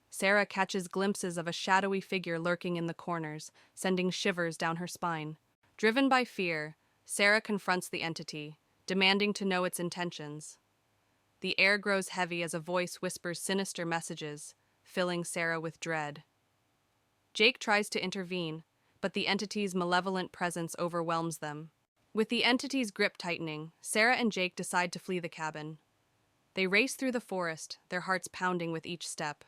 Sarah catches glimpses of a shadowy figure lurking in the corners, sending shivers down her spine. Driven by fear, Sarah confronts the entity, demanding to know its intentions. The air grows heavy as a voice whispers sinister messages, filling Sarah with dread. Jake tries to intervene, but the entity's malevolent presence overwhelms them. With the entity's grip tightening, Sarah and Jake decide to flee the cabin. They race through the forest, their hearts pounding with each step.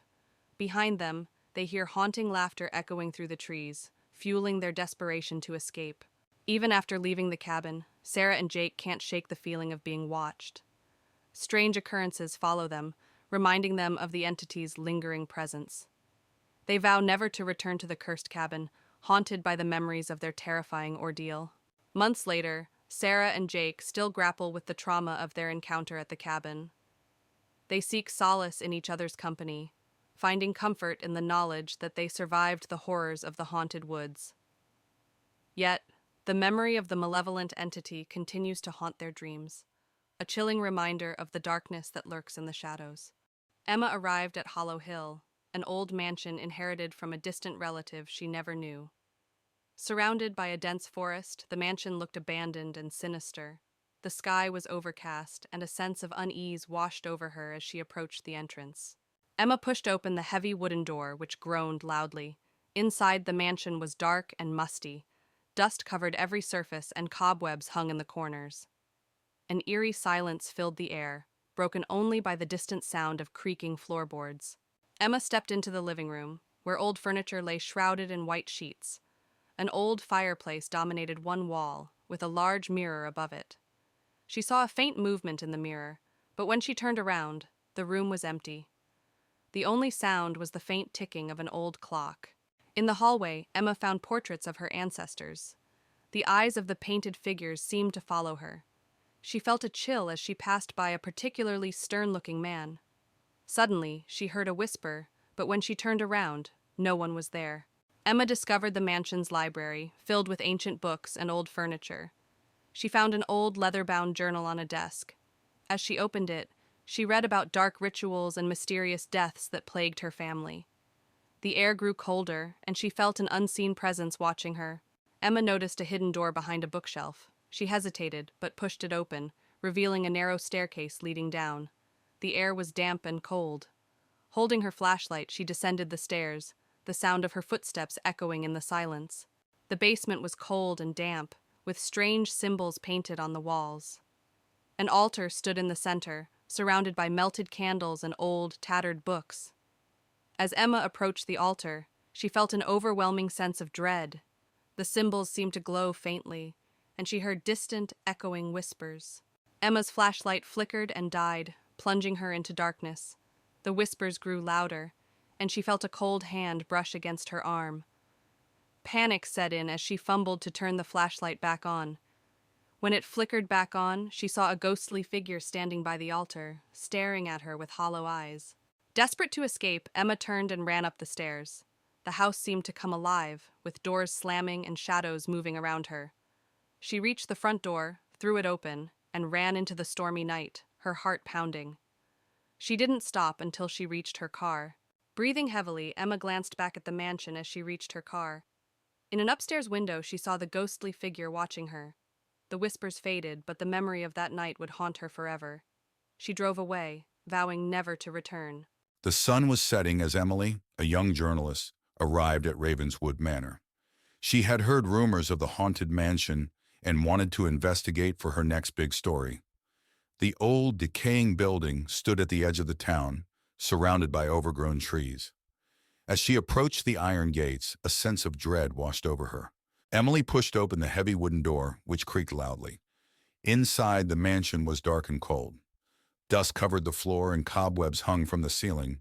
Behind them, they hear haunting laughter echoing through the trees, fueling their desperation to escape. Even after leaving the cabin, Sarah and Jake can't shake the feeling of being watched. Strange occurrences follow them, reminding them of the entity's lingering presence. They vow never to return to the cursed cabin, haunted by the memories of their terrifying ordeal. Months later, Sarah and Jake still grapple with the trauma of their encounter at the cabin. They seek solace in each other's company, finding comfort in the knowledge that they survived the horrors of the haunted woods. Yet, the memory of the malevolent entity continues to haunt their dreams, a chilling reminder of the darkness that lurks in the shadows. Emma arrived at Hollow Hill, an old mansion inherited from a distant relative she never knew. Surrounded by a dense forest, the mansion looked abandoned and sinister. The sky was overcast, and a sense of unease washed over her as she approached the entrance. Emma pushed open the heavy wooden door, which groaned loudly. Inside, the mansion was dark and musty. Dust covered every surface, and cobwebs hung in the corners. An eerie silence filled the air, broken only by the distant sound of creaking floorboards. Emma stepped into the living room, where old furniture lay shrouded in white sheets. An old fireplace dominated one wall, with a large mirror above it. She saw a faint movement in the mirror, but when she turned around, the room was empty. The only sound was the faint ticking of an old clock. In the hallway, Emma found portraits of her ancestors. The eyes of the painted figures seemed to follow her. She felt a chill as she passed by a particularly stern-looking man. Suddenly, she heard a whisper, but when she turned around, no one was there. Emma discovered the mansion's library, filled with ancient books and old furniture. She found an old leather-bound journal on a desk. As she opened it, she read about dark rituals and mysterious deaths that plagued her family. The air grew colder, and she felt an unseen presence watching her. Emma noticed a hidden door behind a bookshelf. She hesitated, but pushed it open, revealing a narrow staircase leading down. The air was damp and cold. Holding her flashlight, she descended the stairs, the sound of her footsteps echoing in the silence. The basement was cold and damp, with strange symbols painted on the walls. An altar stood in the center, surrounded by melted candles and old, tattered books. As Emma approached the altar, she felt an overwhelming sense of dread. The symbols seemed to glow faintly, and she heard distant, echoing whispers. Emma's flashlight flickered and died, plunging her into darkness. The whispers grew louder, and she felt a cold hand brush against her arm. Panic set in as she fumbled to turn the flashlight back on. When it flickered back on, she saw a ghostly figure standing by the altar, staring at her with hollow eyes. Desperate to escape, Emma turned and ran up the stairs. The house seemed to come alive, with doors slamming and shadows moving around her. She reached the front door, threw it open, and ran into the stormy night, her heart pounding. She didn't stop until she reached her car. Breathing heavily, Emma glanced back at the mansion as she reached her car. In an upstairs window, she saw the ghostly figure watching her. The whispers faded, but the memory of that night would haunt her forever. She drove away, vowing never to return. The sun was setting as Emily, a young journalist, arrived at Ravenswood Manor. She had heard rumors of the haunted mansion and wanted to investigate for her next big story. The old, decaying building stood at the edge of the town, surrounded by overgrown trees. As she approached the iron gates, a sense of dread washed over her. Emily pushed open the heavy wooden door, which creaked loudly. Inside, the mansion was dark and cold. Dust covered the floor and cobwebs hung from the ceiling.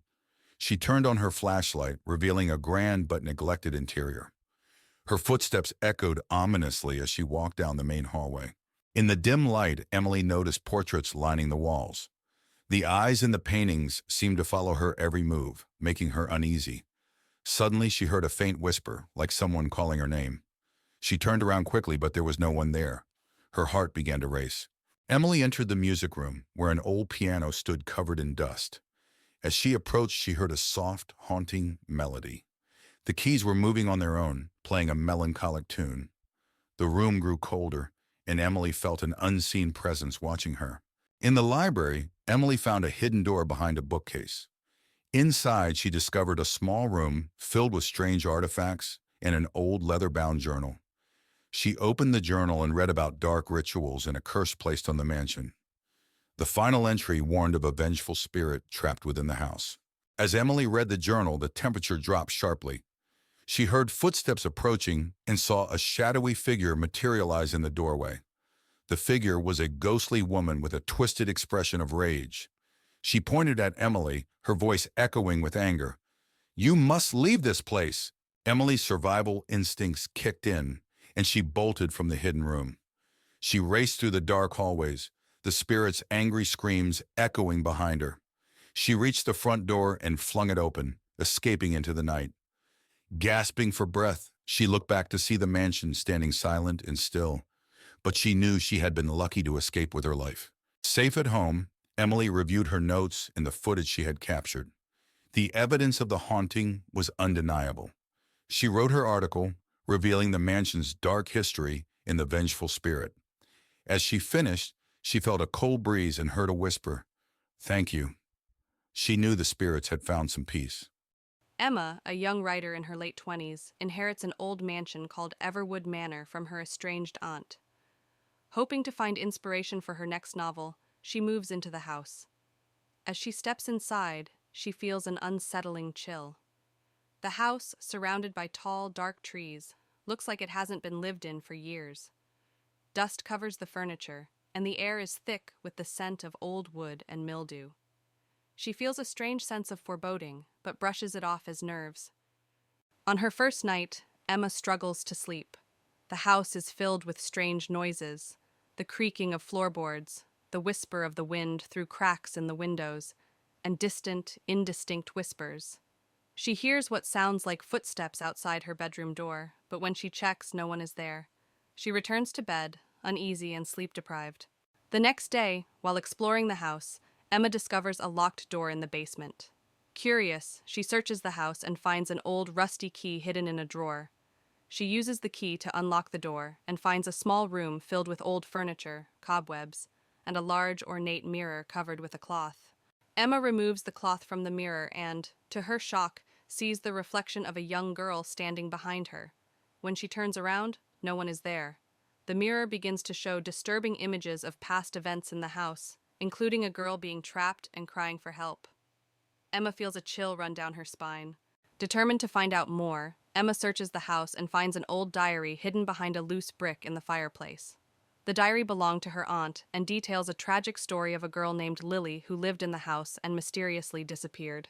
She turned on her flashlight, revealing a grand but neglected interior. Her footsteps echoed ominously as she walked down the main hallway. In the dim light, Emily noticed portraits lining the walls. The eyes in the paintings seemed to follow her every move, making her uneasy. Suddenly, she heard a faint whisper, like someone calling her name. She turned around quickly, but there was no one there. Her heart began to race. Emily entered the music room, where an old piano stood covered in dust. As she approached, she heard a soft, haunting melody. The keys were moving on their own, playing a melancholic tune. The room grew colder, and Emily felt an unseen presence watching her. In the library, Emily found a hidden door behind a bookcase. Inside, she discovered a small room filled with strange artifacts and an old leather-bound journal. She opened the journal and read about dark rituals and a curse placed on the mansion. The final entry warned of a vengeful spirit trapped within the house. As Emily read the journal, the temperature dropped sharply. She heard footsteps approaching and saw a shadowy figure materialize in the doorway. The figure was a ghostly woman with a twisted expression of rage. She pointed at Emily, her voice echoing with anger. "You must leave this place!" Emily's survival instincts kicked in, and she bolted from the hidden room. She raced through the dark hallways, the spirit's angry screams echoing behind her. She reached the front door and flung it open, escaping into the night. Gasping for breath, she looked back to see the mansion standing silent and still, but she knew she had been lucky to escape with her life. Safe at home, Emily reviewed her notes and the footage she had captured. The evidence of the haunting was undeniable. She wrote her article, revealing the mansion's dark history in the vengeful spirit. As she finished, she felt a cold breeze and heard a whisper, "Thank you." She knew the spirits had found some peace. Emma, a young writer in her late 20s, inherits an old mansion called Everwood Manor from her estranged aunt. Hoping to find inspiration for her next novel, she moves into the house. As she steps inside, she feels an unsettling chill. The house, surrounded by tall, dark trees, looks like it hasn't been lived in for years. Dust covers the furniture, and the air is thick with the scent of old wood and mildew. She feels a strange sense of foreboding, but brushes it off as nerves. On her first night, Emma struggles to sleep. The house is filled with strange noises, the creaking of floorboards, the whisper of the wind through cracks in the windows, and distant, indistinct whispers. She hears what sounds like footsteps outside her bedroom door, but when she checks, no one is there. She returns to bed, uneasy and sleep-deprived. The next day, while exploring the house, Emma discovers a locked door in the basement. Curious, she searches the house and finds an old rusty key hidden in a drawer. She uses the key to unlock the door and finds a small room filled with old furniture, cobwebs, and a large ornate mirror covered with a cloth. Emma removes the cloth from the mirror and, to her shock, sees the reflection of a young girl standing behind her. When she turns around, no one is there. The mirror begins to show disturbing images of past events in the house, including a girl being trapped and crying for help. Emma feels a chill run down her spine. Determined to find out more, Emma searches the house and finds an old diary hidden behind a loose brick in the fireplace. The diary belonged to her aunt and details a tragic story of a girl named Lily who lived in the house and mysteriously disappeared.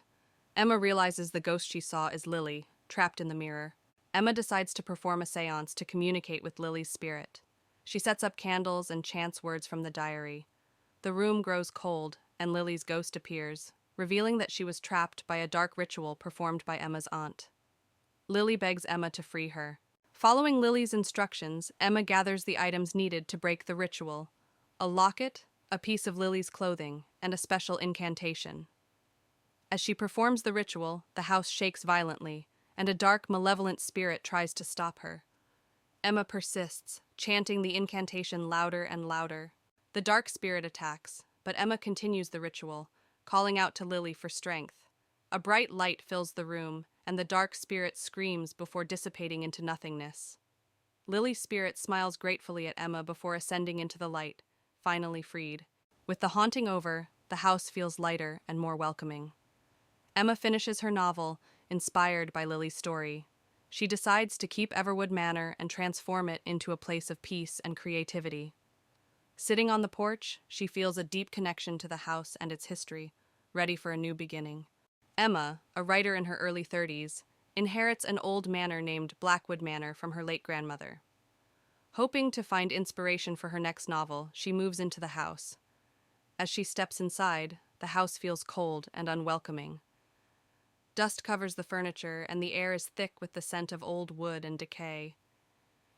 Emma realizes the ghost she saw is Lily, trapped in the mirror. Emma decides to perform a seance to communicate with Lily's spirit. She sets up candles and chants words from the diary. The room grows cold, and Lily's ghost appears, revealing that she was trapped by a dark ritual performed by Emma's aunt. Lily begs Emma to free her. Following Lily's instructions, Emma gathers the items needed to break the ritual: a locket, a piece of Lily's clothing, and a special incantation. As she performs the ritual, the house shakes violently, and a dark, malevolent spirit tries to stop her. Emma persists, chanting the incantation louder and louder. The dark spirit attacks, but Emma continues the ritual, calling out to Lily for strength. A bright light fills the room, and the dark spirit screams before dissipating into nothingness. Lily's spirit smiles gratefully at Emma before ascending into the light, finally freed. With the haunting over, the house feels lighter and more welcoming. Emma finishes her novel, inspired by Lily's story. She decides to keep Everwood Manor and transform it into a place of peace and creativity. Sitting on the porch, she feels a deep connection to the house and its history, ready for a new beginning. Emma, a writer in her early 30s, inherits an old manor named Blackwood Manor from her late grandmother. Hoping to find inspiration for her next novel, she moves into the house. As she steps inside, the house feels cold and unwelcoming. Dust covers the furniture, and the air is thick with the scent of old wood and decay.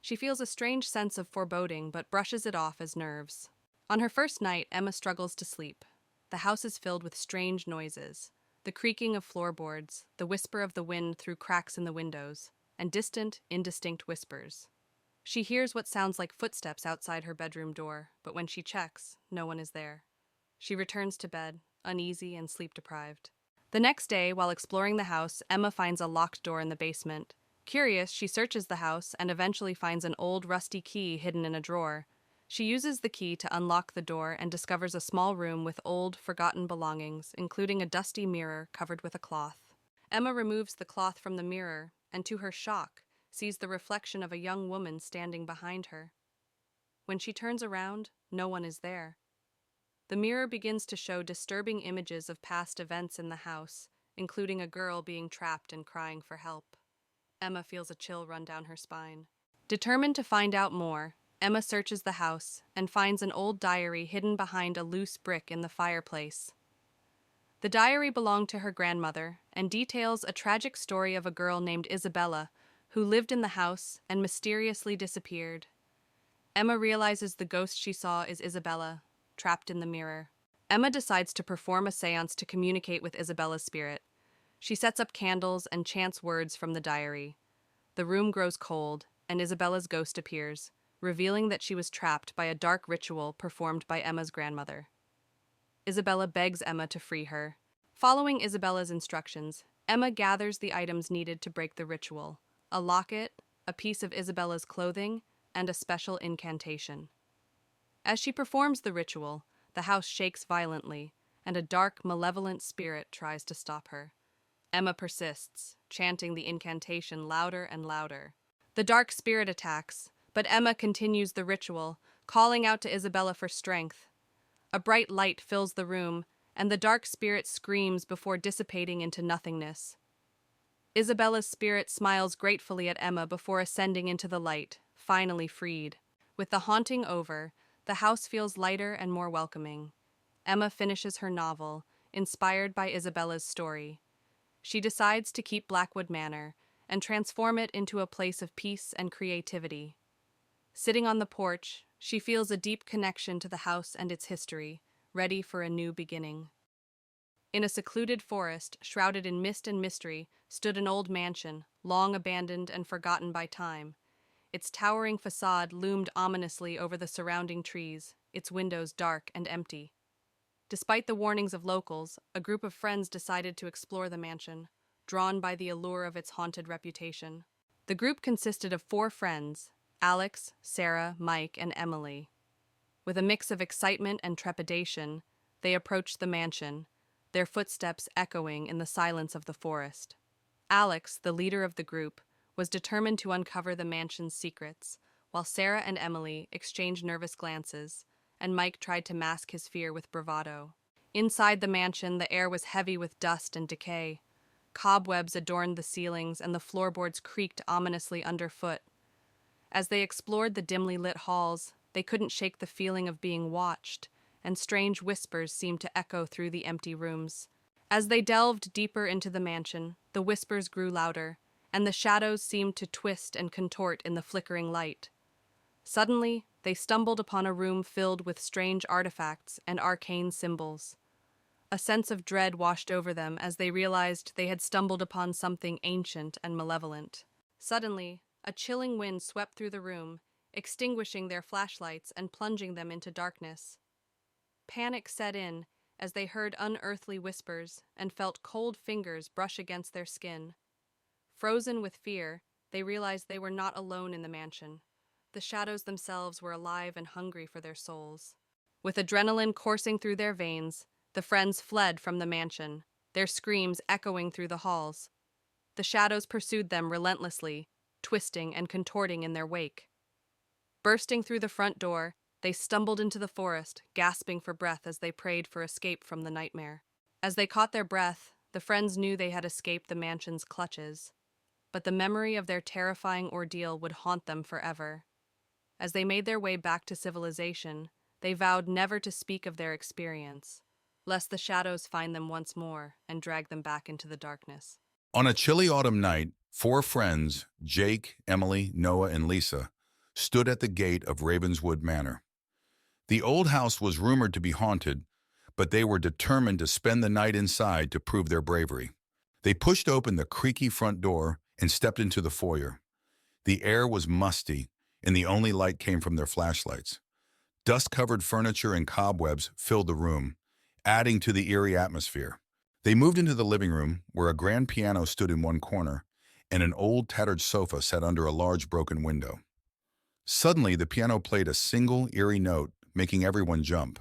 She feels a strange sense of foreboding, but brushes it off as nerves. On her first night, Emma struggles to sleep. The house is filled with strange noises: the creaking of floorboards, the whisper of the wind through cracks in the windows, and distant, indistinct whispers. She hears what sounds like footsteps outside her bedroom door, but when she checks, no one is there. She returns to bed, uneasy and sleep-deprived. The next day, while exploring the house, Emma finds a locked door in the basement. Curious, she searches the house and eventually finds an old rusty key hidden in a drawer. She uses the key to unlock the door and discovers a small room with old, forgotten belongings, including a dusty mirror covered with a cloth. Emma removes the cloth from the mirror and, to her shock, sees the reflection of a young woman standing behind her. When she turns around, no one is there. The mirror begins to show disturbing images of past events in the house, including a girl being trapped and crying for help. Emma feels a chill run down her spine. Determined to find out more, Emma searches the house and finds an old diary hidden behind a loose brick in the fireplace. The diary belonged to her grandmother and details a tragic story of a girl named Isabella who lived in the house and mysteriously disappeared. Emma realizes the ghost she saw is Isabella, trapped in the mirror. Emma decides to perform a seance to communicate with Isabella's spirit. She sets up candles and chants words from the diary. the room grows cold, and Isabella's ghost appears, revealing that she was trapped by a dark ritual performed by Emma's grandmother. Isabella begs Emma to free her. Following Isabella's instructions, Emma gathers the items needed to break the ritual: a locket, a piece of Isabella's clothing, and a special incantation. As she performs the ritual, the house shakes violently, and a dark, malevolent spirit tries to stop her. Emma persists, chanting the incantation louder and louder. The dark spirit attacks, but Emma continues the ritual, calling out to Isabella for strength. A bright light fills the room, and the dark spirit screams before dissipating into nothingness. Isabella's spirit smiles gratefully at Emma before ascending into the light, finally freed. With the haunting over, the house feels lighter and more welcoming. Emma finishes her novel, inspired by Isabella's story. She decides to keep Blackwood Manor and transform it into a place of peace and creativity. Sitting on the porch, she feels a deep connection to the house and its history, ready for a new beginning. In a secluded forest, shrouded in mist and mystery, stood an old mansion, long abandoned and forgotten by time. Its towering facade loomed ominously over the surrounding trees, its windows dark and empty. Despite the warnings of locals, a group of friends decided to explore the mansion, drawn by the allure of its haunted reputation. The group consisted of 4 friends: Alex, Sarah, Mike, and Emily. With a mix of excitement and trepidation, they approached the mansion, their footsteps echoing in the silence of the forest. Alex, the leader of the group, was determined to uncover the mansion's secrets, while Sarah and Emily exchanged nervous glances, and Mike tried to mask his fear with bravado. Inside the mansion, the air was heavy with dust and decay. Cobwebs adorned the ceilings, and the floorboards creaked ominously underfoot. As they explored the dimly lit halls, they couldn't shake the feeling of being watched, and strange whispers seemed to echo through the empty rooms. As they delved deeper into the mansion, the whispers grew louder, and the shadows seemed to twist and contort in the flickering light. Suddenly, they stumbled upon a room filled with strange artifacts and arcane symbols. A sense of dread washed over them as they realized they had stumbled upon something ancient and malevolent. Suddenly, a chilling wind swept through the room, extinguishing their flashlights and plunging them into darkness. Panic set in as they heard unearthly whispers and felt cold fingers brush against their skin. Frozen with fear, they realized they were not alone in the mansion. The shadows themselves were alive and hungry for their souls. With adrenaline coursing through their veins, the friends fled from the mansion, their screams echoing through the halls. The shadows pursued them relentlessly, twisting and contorting in their wake. Bursting through the front door, they stumbled into the forest, gasping for breath as they prayed for escape from the nightmare. As they caught their breath, the friends knew they had escaped the mansion's clutches, but the memory of their terrifying ordeal would haunt them forever. As they made their way back to civilization, they vowed never to speak of their experience, lest the shadows find them once more and drag them back into the darkness. On a chilly autumn night, 4 friends, Jake, Emily, Noah, and Lisa, stood at the gate of Ravenswood Manor. The old house was rumored to be haunted, but they were determined to spend the night inside to prove their bravery. They pushed open the creaky front door and stepped into the foyer. The air was musty, and the only light came from their flashlights. Dust-covered furniture and cobwebs filled the room, adding to the eerie atmosphere. They moved into the living room, where a grand piano stood in one corner, and an old tattered sofa sat under a large broken window. Suddenly, the piano played a single, eerie note, making everyone jump.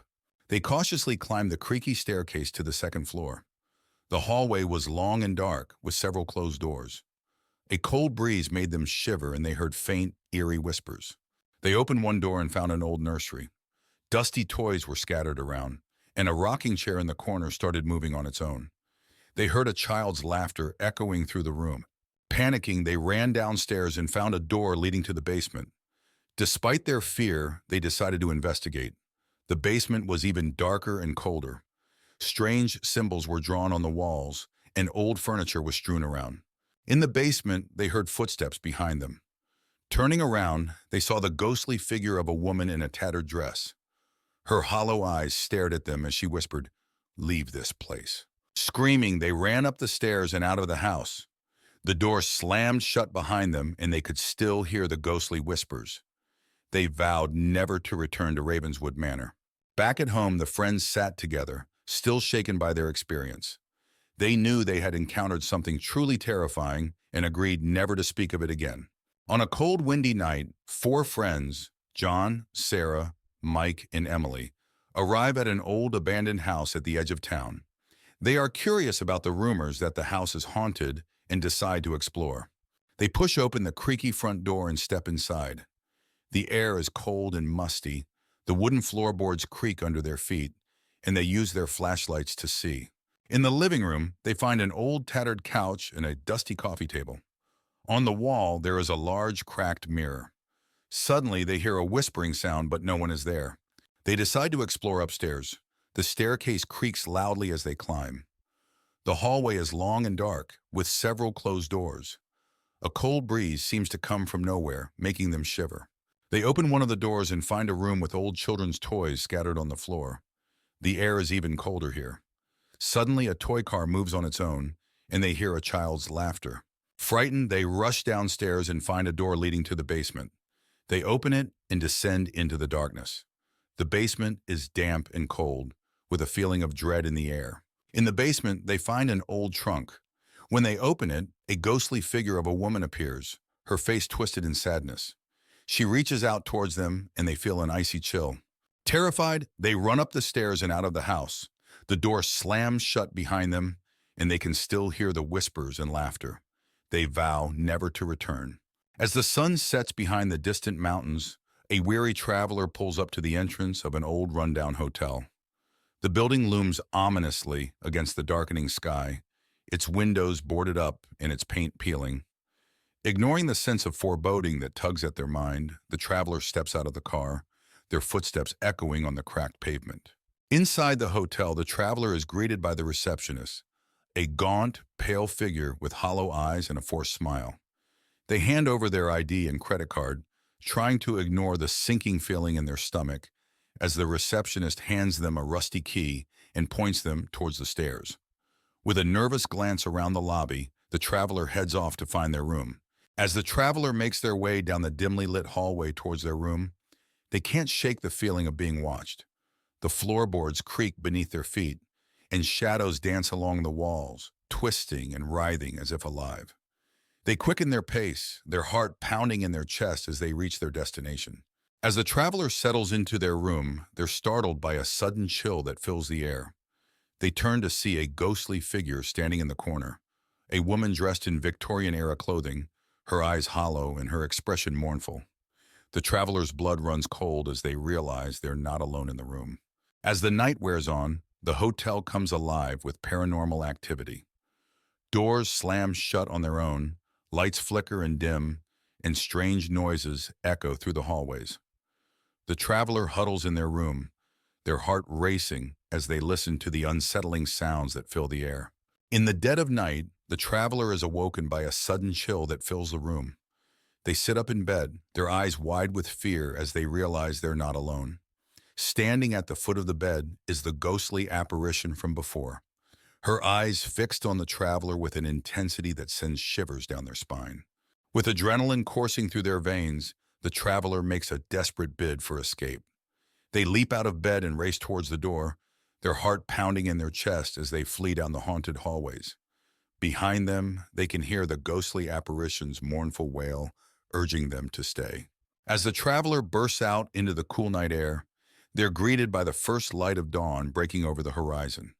They cautiously climbed the creaky staircase to the second floor. The hallway was long and dark, with several closed doors. A cold breeze made them shiver, and they heard faint, eerie whispers. They opened one door and found an old nursery. Dusty toys were scattered around, and a rocking chair in the corner started moving on its own. They heard a child's laughter echoing through the room. Panicking, they ran downstairs and found a door leading to the basement. Despite their fear, they decided to investigate. The basement was even darker and colder. Strange symbols were drawn on the walls, and old furniture was strewn around. In the basement, they heard footsteps behind them. Turning around, they saw the ghostly figure of a woman in a tattered dress. Her hollow eyes stared at them as she whispered, "Leave this place." Screaming, they ran up the stairs and out of the house. The door slammed shut behind them, and they could still hear the ghostly whispers. They vowed never to return to Ravenswood Manor. Back at home, the friends sat together, still shaken by their experience. They knew they had encountered something truly terrifying and agreed never to speak of it again. On a cold, windy night, four friends, John, Sarah, Mike, and Emily, arrive at an old abandoned house at the edge of town. They are curious about the rumors that the house is haunted and decide to explore. They push open the creaky front door and step inside. The air is cold and musty, the wooden floorboards creak under their feet, and they use their flashlights to see. In the living room, they find an old tattered couch and a dusty coffee table. On the wall, there is a large cracked mirror. Suddenly, they hear a whispering sound, but no one is there. They decide to explore upstairs. The staircase creaks loudly as they climb. The hallway is long and dark, with several closed doors. A cold breeze seems to come from nowhere, making them shiver. They open one of the doors and find a room with old children's toys scattered on the floor. The air is even colder here. Suddenly, a toy car moves on its own, and they hear a child's laughter. Frightened, they rush downstairs and find a door leading to the basement. They open it and descend into the darkness. The basement is damp and cold, with a feeling of dread in the air. In the basement, they find an old trunk. When they open it, a ghostly figure of a woman appears, her face twisted in sadness. She reaches out towards them, and they feel an icy chill. Terrified, they run up the stairs and out of the house. The door slams shut behind them, and they can still hear the whispers and laughter. They vow never to return. As the sun sets behind the distant mountains, a weary traveler pulls up to the entrance of an old rundown hotel. The building looms ominously against the darkening sky, its windows boarded up and its paint peeling. Ignoring the sense of foreboding that tugs at their mind, the traveler steps out of the car, their footsteps echoing on the cracked pavement. Inside the hotel, the traveler is greeted by the receptionist, a gaunt, pale figure with hollow eyes and a forced smile. They hand over their ID and credit card, trying to ignore the sinking feeling in their stomach as the receptionist hands them a rusty key and points them towards the stairs. With a nervous glance around the lobby, the traveler heads off to find their room. As the traveler makes their way down the dimly lit hallway towards their room, they can't shake the feeling of being watched. The floorboards creak beneath their feet, and shadows dance along the walls, twisting and writhing as if alive. They quicken their pace, their heart pounding in their chest as they reach their destination. As the traveler settles into their room, they're startled by a sudden chill that fills the air. They turn to see a ghostly figure standing in the corner, a woman dressed in Victorian-era clothing, her eyes hollow and her expression mournful. The traveler's blood runs cold as they realize they're not alone in the room. As the night wears on, the hotel comes alive with paranormal activity. Doors slam shut on their own, lights flicker and dim, and strange noises echo through the hallways. The traveler huddles in their room, their heart racing as they listen to the unsettling sounds that fill the air. In the dead of night, the traveler is awoken by a sudden chill that fills the room. They sit up in bed, their eyes wide with fear as they realize they're not alone. Standing at the foot of the bed is the ghostly apparition from before, her eyes fixed on the traveler with an intensity that sends shivers down their spine. With adrenaline coursing through their veins, the traveler makes a desperate bid for escape. They leap out of bed and race towards the door, their heart pounding in their chest as they flee down the haunted hallways. Behind them, they can hear the ghostly apparition's mournful wail, urging them to stay. As the traveler bursts out into the cool night air, they're greeted by the first light of dawn breaking over the horizon.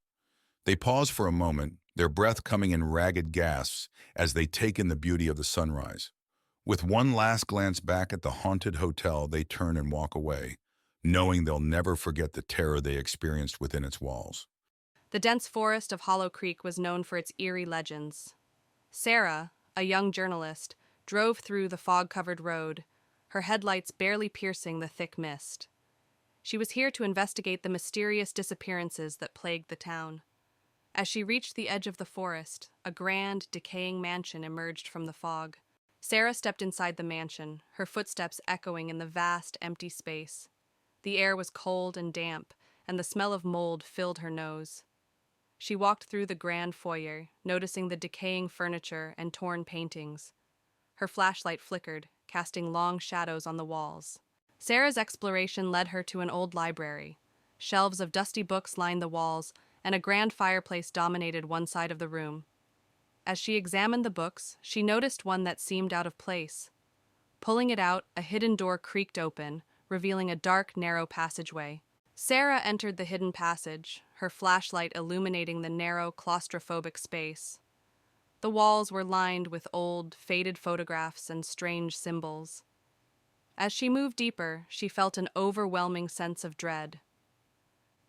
They pause for a moment, their breath coming in ragged gasps as they take in the beauty of the sunrise. With one last glance back at the haunted hotel, they turn and walk away, knowing they'll never forget the terror they experienced within its walls. The dense forest of Hollow Creek was known for its eerie legends. Sarah, a young journalist, drove through the fog-covered road, her headlights barely piercing the thick mist. She was here to investigate the mysterious disappearances that plagued the town. As she reached the edge of the forest, a grand, decaying mansion emerged from the fog. Sarah stepped inside the mansion, her footsteps echoing in the vast, empty space. The air was cold and damp, and the smell of mold filled her nose. She walked through the grand foyer, noticing the decaying furniture and torn paintings. Her flashlight flickered, casting long shadows on the walls. Sarah's exploration led her to an old library. Shelves of dusty books lined the walls, and a grand fireplace dominated one side of the room. As she examined the books, she noticed one that seemed out of place. Pulling it out, a hidden door creaked open, revealing a dark, narrow passageway. Sarah entered the hidden passage, her flashlight illuminating the narrow, claustrophobic space. The walls were lined with old, faded photographs and strange symbols. As she moved deeper, she felt an overwhelming sense of dread.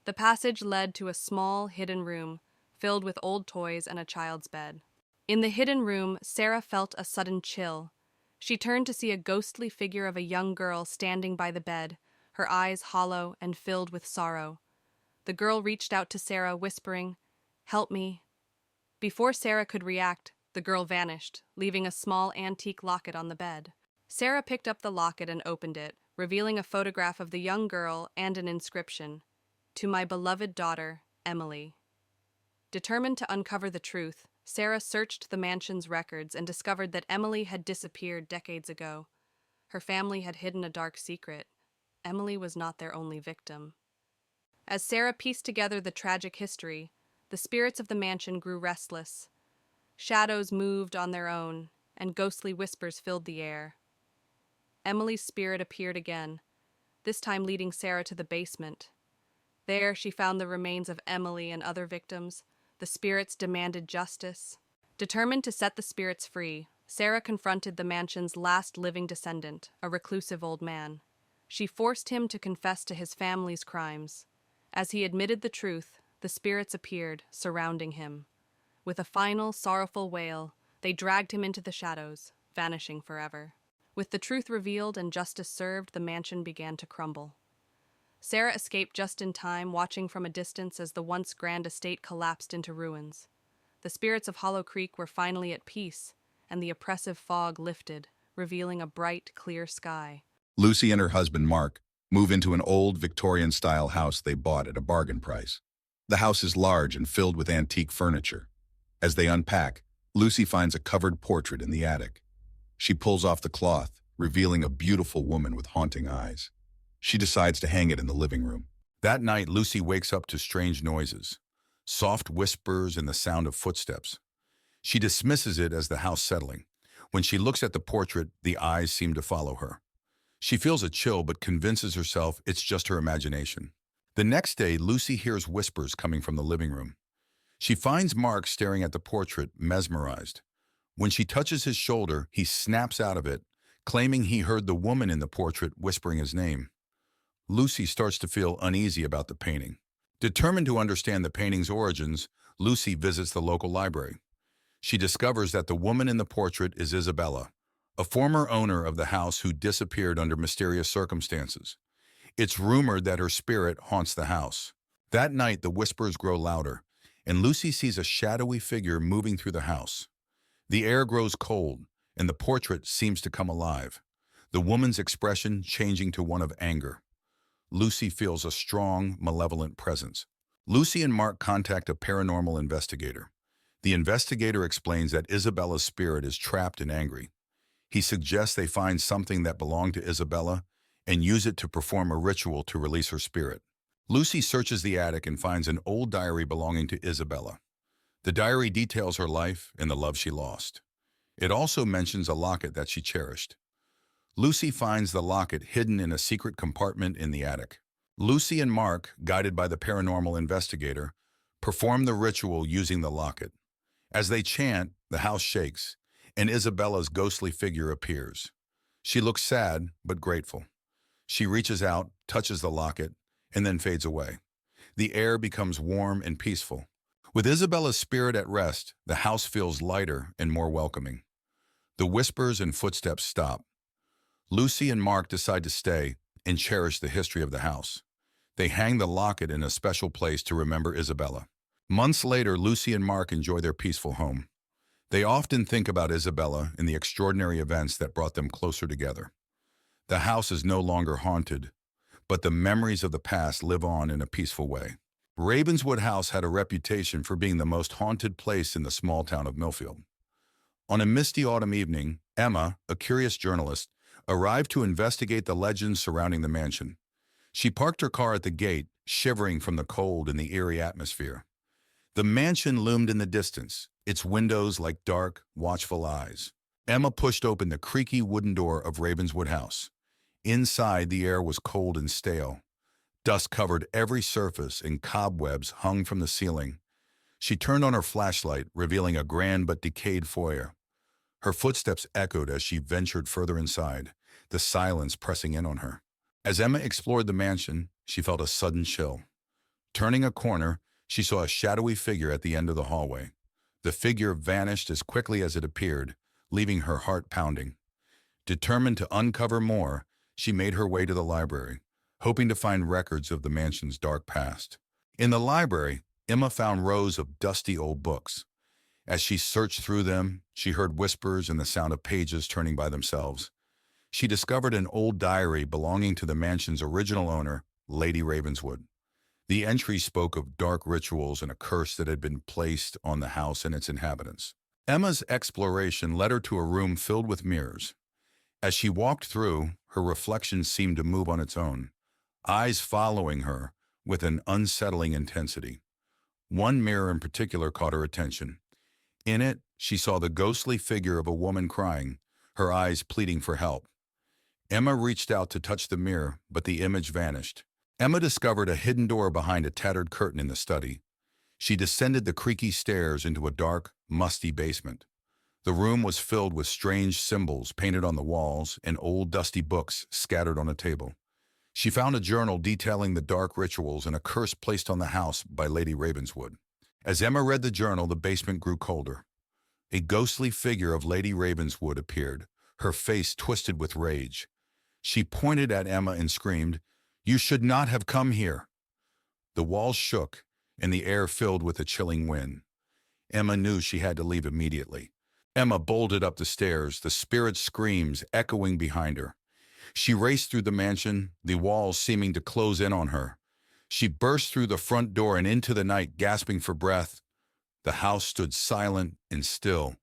The passage led to a small, hidden room, filled with old toys and a child's bed. In the hidden room, Sarah felt a sudden chill. She turned to see a ghostly figure of a young girl standing by the bed, her eyes hollow and filled with sorrow. The girl reached out to Sarah, whispering, "Help me." Before Sarah could react, the girl vanished, leaving a small antique locket on the bed. Sarah picked up the locket and opened it, revealing a photograph of the young girl and an inscription, "To my beloved daughter, Emily." Determined to uncover the truth, Sarah searched the mansion's records and discovered that Emily had disappeared decades ago. Her family had hidden a dark secret. Emily was not their only victim. As Sarah pieced together the tragic history, the spirits of the mansion grew restless. Shadows moved on their own, and ghostly whispers filled the air. Emily's spirit appeared again, this time leading Sarah to the basement. There she found the remains of Emily and other victims. The spirits demanded justice. Determined to set the spirits free, Sarah confronted the mansion's last living descendant, a reclusive old man. She forced him to confess to his family's crimes. As he admitted the truth, the spirits appeared, surrounding him. With a final, sorrowful wail, they dragged him into the shadows, vanishing forever. With the truth revealed and justice served, the mansion began to crumble. Sarah escaped just in time, watching from a distance as the once grand estate collapsed into ruins. The spirits of Hollow Creek were finally at peace, and the oppressive fog lifted, revealing a bright, clear sky. Lucy and her husband, Mark, move into an old Victorian-style house they bought at a bargain price. The house is large and filled with antique furniture. As they unpack, Lucy finds a covered portrait in the attic. She pulls off the cloth, revealing a beautiful woman with haunting eyes. She decides to hang it in the living room. That night, Lucy wakes up to strange noises, soft whispers and the sound of footsteps. She dismisses it as the house settling. When she looks at the portrait, the eyes seem to follow her. She feels a chill but convinces herself it's just her imagination. The next day, Lucy hears whispers coming from the living room. She finds Mark staring at the portrait, mesmerized. When she touches his shoulder, he snaps out of it, claiming he heard the woman in the portrait whispering his name. Lucy starts to feel uneasy about the painting. Determined to understand the painting's origins, Lucy visits the local library. She discovers that the woman in the portrait is Isabella, a former owner of the house who disappeared under mysterious circumstances. It's rumored that her spirit haunts the house. That night, the whispers grow louder, and Lucy sees a shadowy figure moving through the house. The air grows cold, and the portrait seems to come alive, the woman's expression changing to one of anger. Lucy feels a strong, malevolent presence. Lucy and Mark contact a paranormal investigator. The investigator explains that Isabella's spirit is trapped and angry. He suggests they find something that belonged to Isabella and use it to perform a ritual to release her spirit. Lucy searches the attic and finds an old diary belonging to Isabella. The diary details her life and the love she lost. It also mentions a locket that she cherished. Lucy finds the locket hidden in a secret compartment in the attic. Lucy and Mark, guided by the paranormal investigator, perform the ritual using the locket. As they chant, the house shakes, and Isabella's ghostly figure appears. She looks sad, but grateful. She reaches out, touches the locket, and then fades away. The air becomes warm and peaceful. With Isabella's spirit at rest, the house feels lighter and more welcoming. The whispers and footsteps stop. Lucy and Mark decide to stay and cherish the history of the house. They hang the locket in a special place to remember Isabella. Months later, Lucy and Mark enjoy their peaceful home. They often think about Isabella and the extraordinary events that brought them closer together. The house is no longer haunted, but the memories of the past live on in a peaceful way. Ravenswood House had a reputation for being the most haunted place in the small town of Millfield. On a misty autumn evening, Emma, a curious journalist, arrived to investigate the legends surrounding the mansion. She parked her car at the gate, shivering from the cold and the eerie atmosphere. The mansion loomed in the distance, its windows like dark, watchful eyes. Emma pushed open the creaky wooden door of Ravenswood House. Inside, the air was cold and stale. Dust covered every surface and cobwebs hung from the ceiling. She turned on her flashlight, revealing a grand but decayed foyer. Her footsteps echoed as she ventured further inside, the silence pressing in on her. As Emma explored the mansion, she felt a sudden chill. Turning a corner, she saw a shadowy figure at the end of the hallway. The figure vanished as quickly as it appeared, leaving her heart pounding. Determined to uncover more, she made her way to the library, hoping to find records of the mansion's dark past. In the library, Emma found rows of dusty old books. As she searched through them, she heard whispers and the sound of pages turning by themselves. She discovered an old diary belonging to the mansion's original owner, Lady Ravenswood. The entry spoke of dark rituals and a curse that had been placed on the house and its inhabitants. Emma's exploration led her to a room filled with mirrors. As she walked through, her reflection seemed to move on its own, eyes following her with an unsettling intensity. One mirror in particular caught her attention. In it, she saw the ghostly figure of a woman crying, her eyes pleading for help. Emma reached out to touch the mirror, but the image vanished. Emma discovered a hidden door behind a tattered curtain in the study. She descended the creaky stairs into a dark, musty basement. The room was filled with strange symbols painted on the walls and old dusty books scattered on a table. She found a journal detailing the dark rituals and a curse placed on the house by Lady Ravenswood. As Emma read the journal, the basement grew colder. A ghostly figure of Lady Ravenswood appeared, her face twisted with rage. She pointed at Emma and screamed, "You should not have come here." The walls shook, and the air filled with a chilling wind. Emma knew she had to leave immediately. Emma bolted up the stairs, the spirit's screams echoing behind her. She raced through the mansion, the walls seeming to close in on her. She burst through the front door and into the night, gasping for breath. The house stood silent and still,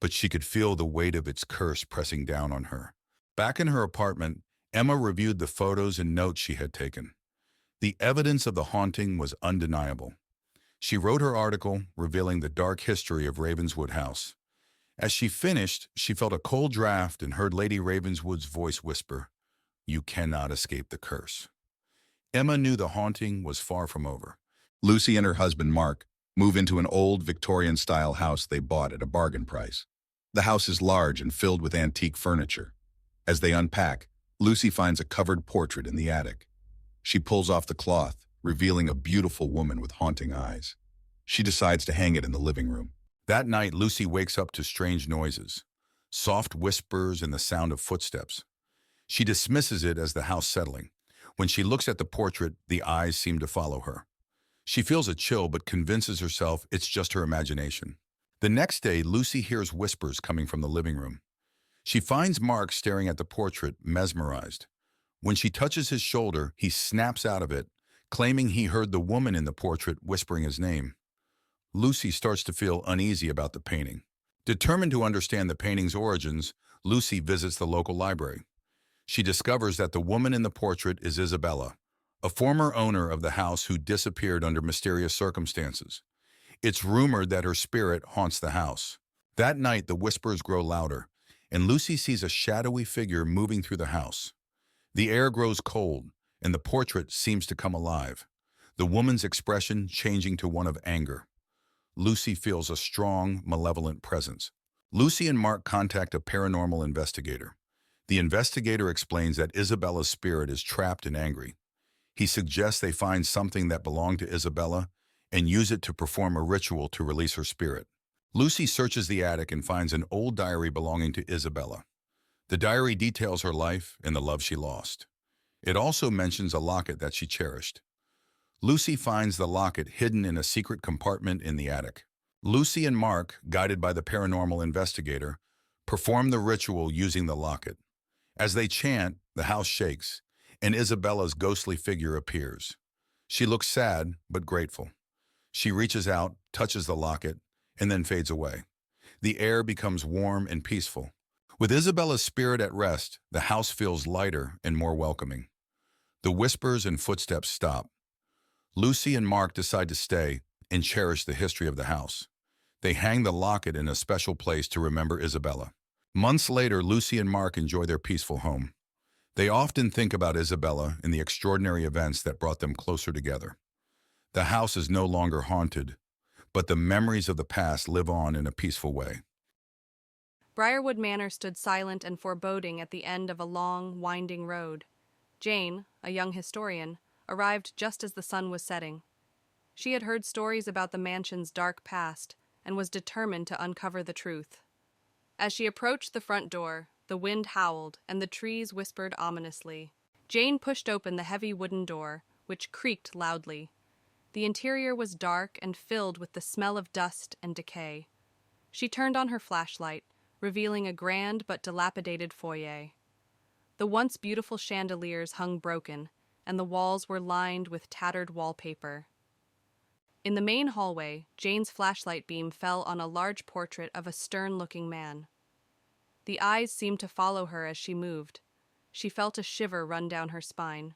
but she could feel the weight of its curse pressing down on her. Back in her apartment, Emma reviewed the photos and notes she had taken. The evidence of the haunting was undeniable. She wrote her article, revealing the dark history of Ravenswood House. As she finished, she felt a cold draft and heard Lady Ravenswood's voice whisper, "You cannot escape the curse." Emma knew the haunting was far from over. Lucy and her husband, Mark, move into an old Victorian-style house they bought at a bargain price. The house is large and filled with antique furniture. As they unpack, Lucy finds a covered portrait in the attic. She pulls off the cloth, revealing a beautiful woman with haunting eyes. She decides to hang it in the living room. That night, Lucy wakes up to strange noises, soft whispers and the sound of footsteps. She dismisses it as the house settling. When she looks at the portrait, the eyes seem to follow her. She feels a chill but convinces herself it's just her imagination. The next day, Lucy hears whispers coming from the living room. She finds Mark staring at the portrait, mesmerized. When she touches his shoulder, he snaps out of it, claiming he heard the woman in the portrait whispering his name. Lucy starts to feel uneasy about the painting. Determined to understand the painting's origins, Lucy visits the local library. She discovers that the woman in the portrait is Isabella, a former owner of the house who disappeared under mysterious circumstances. It's rumored that her spirit haunts the house. That night, the whispers grow louder, and Lucy sees a shadowy figure moving through the house. The air grows cold, and the portrait seems to come alive, the woman's expression changing to one of anger. Lucy feels a strong, malevolent presence. Lucy and Mark contact a paranormal investigator. The investigator explains that Isabella's spirit is trapped and angry. He suggests they find something that belonged to Isabella and use it to perform a ritual to release her spirit. Lucy searches the attic and finds an old diary belonging to Isabella. The diary details her life and the love she lost. It also mentions a locket that she cherished. Lucy finds the locket hidden in a secret compartment in the attic. Lucy and Mark, guided by the paranormal investigator, perform the ritual using the locket. As they chant, the house shakes, and Isabella's ghostly figure appears. She looks sad, but grateful. She reaches out, touches the locket, and then fades away. The air becomes warm and peaceful. With Isabella's spirit at rest, the house feels lighter and more welcoming. The whispers and footsteps stop. Lucy and Mark decide to stay and cherish the history of the house. They hang the locket in a special place to remember Isabella. Months later, Lucy and Mark enjoy their peaceful home. They often think about Isabella and the extraordinary events that brought them closer together. The house is no longer haunted, but the memories of the past live on in a peaceful way. Briarwood Manor stood silent and foreboding at the end of a long, winding road. Jane, a young historian, arrived just as the sun was setting. She had heard stories about the mansion's dark past and was determined to uncover the truth. As she approached the front door, the wind howled and the trees whispered ominously. Jane pushed open the heavy wooden door, which creaked loudly. The interior was dark and filled with the smell of dust and decay. She turned on her flashlight, revealing a grand but dilapidated foyer. The once beautiful chandeliers hung broken, and the walls were lined with tattered wallpaper. In the main hallway, Jane's flashlight beam fell on a large portrait of a stern-looking man. The eyes seemed to follow her as she moved. She felt a shiver run down her spine.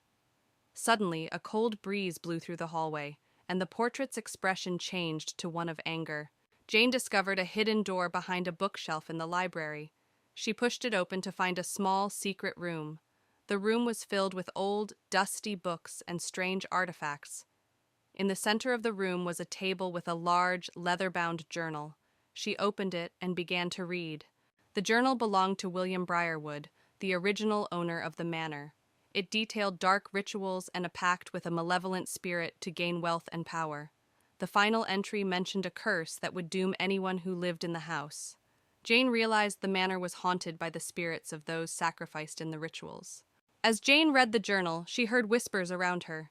Suddenly, a cold breeze blew through the hallway, and the portrait's expression changed to one of anger. Jane discovered a hidden door behind a bookshelf in the library. She pushed it open to find a small, secret room. The room was filled with old, dusty books and strange artifacts. In the center of the room was a table with a large, leather-bound journal. She opened it and began to read. The journal belonged to William Briarwood, the original owner of the manor. It detailed dark rituals and a pact with a malevolent spirit to gain wealth and power. The final entry mentioned a curse that would doom anyone who lived in the house. Jane realized the manor was haunted by the spirits of those sacrificed in the rituals. As Jane read the journal, she heard whispers around her.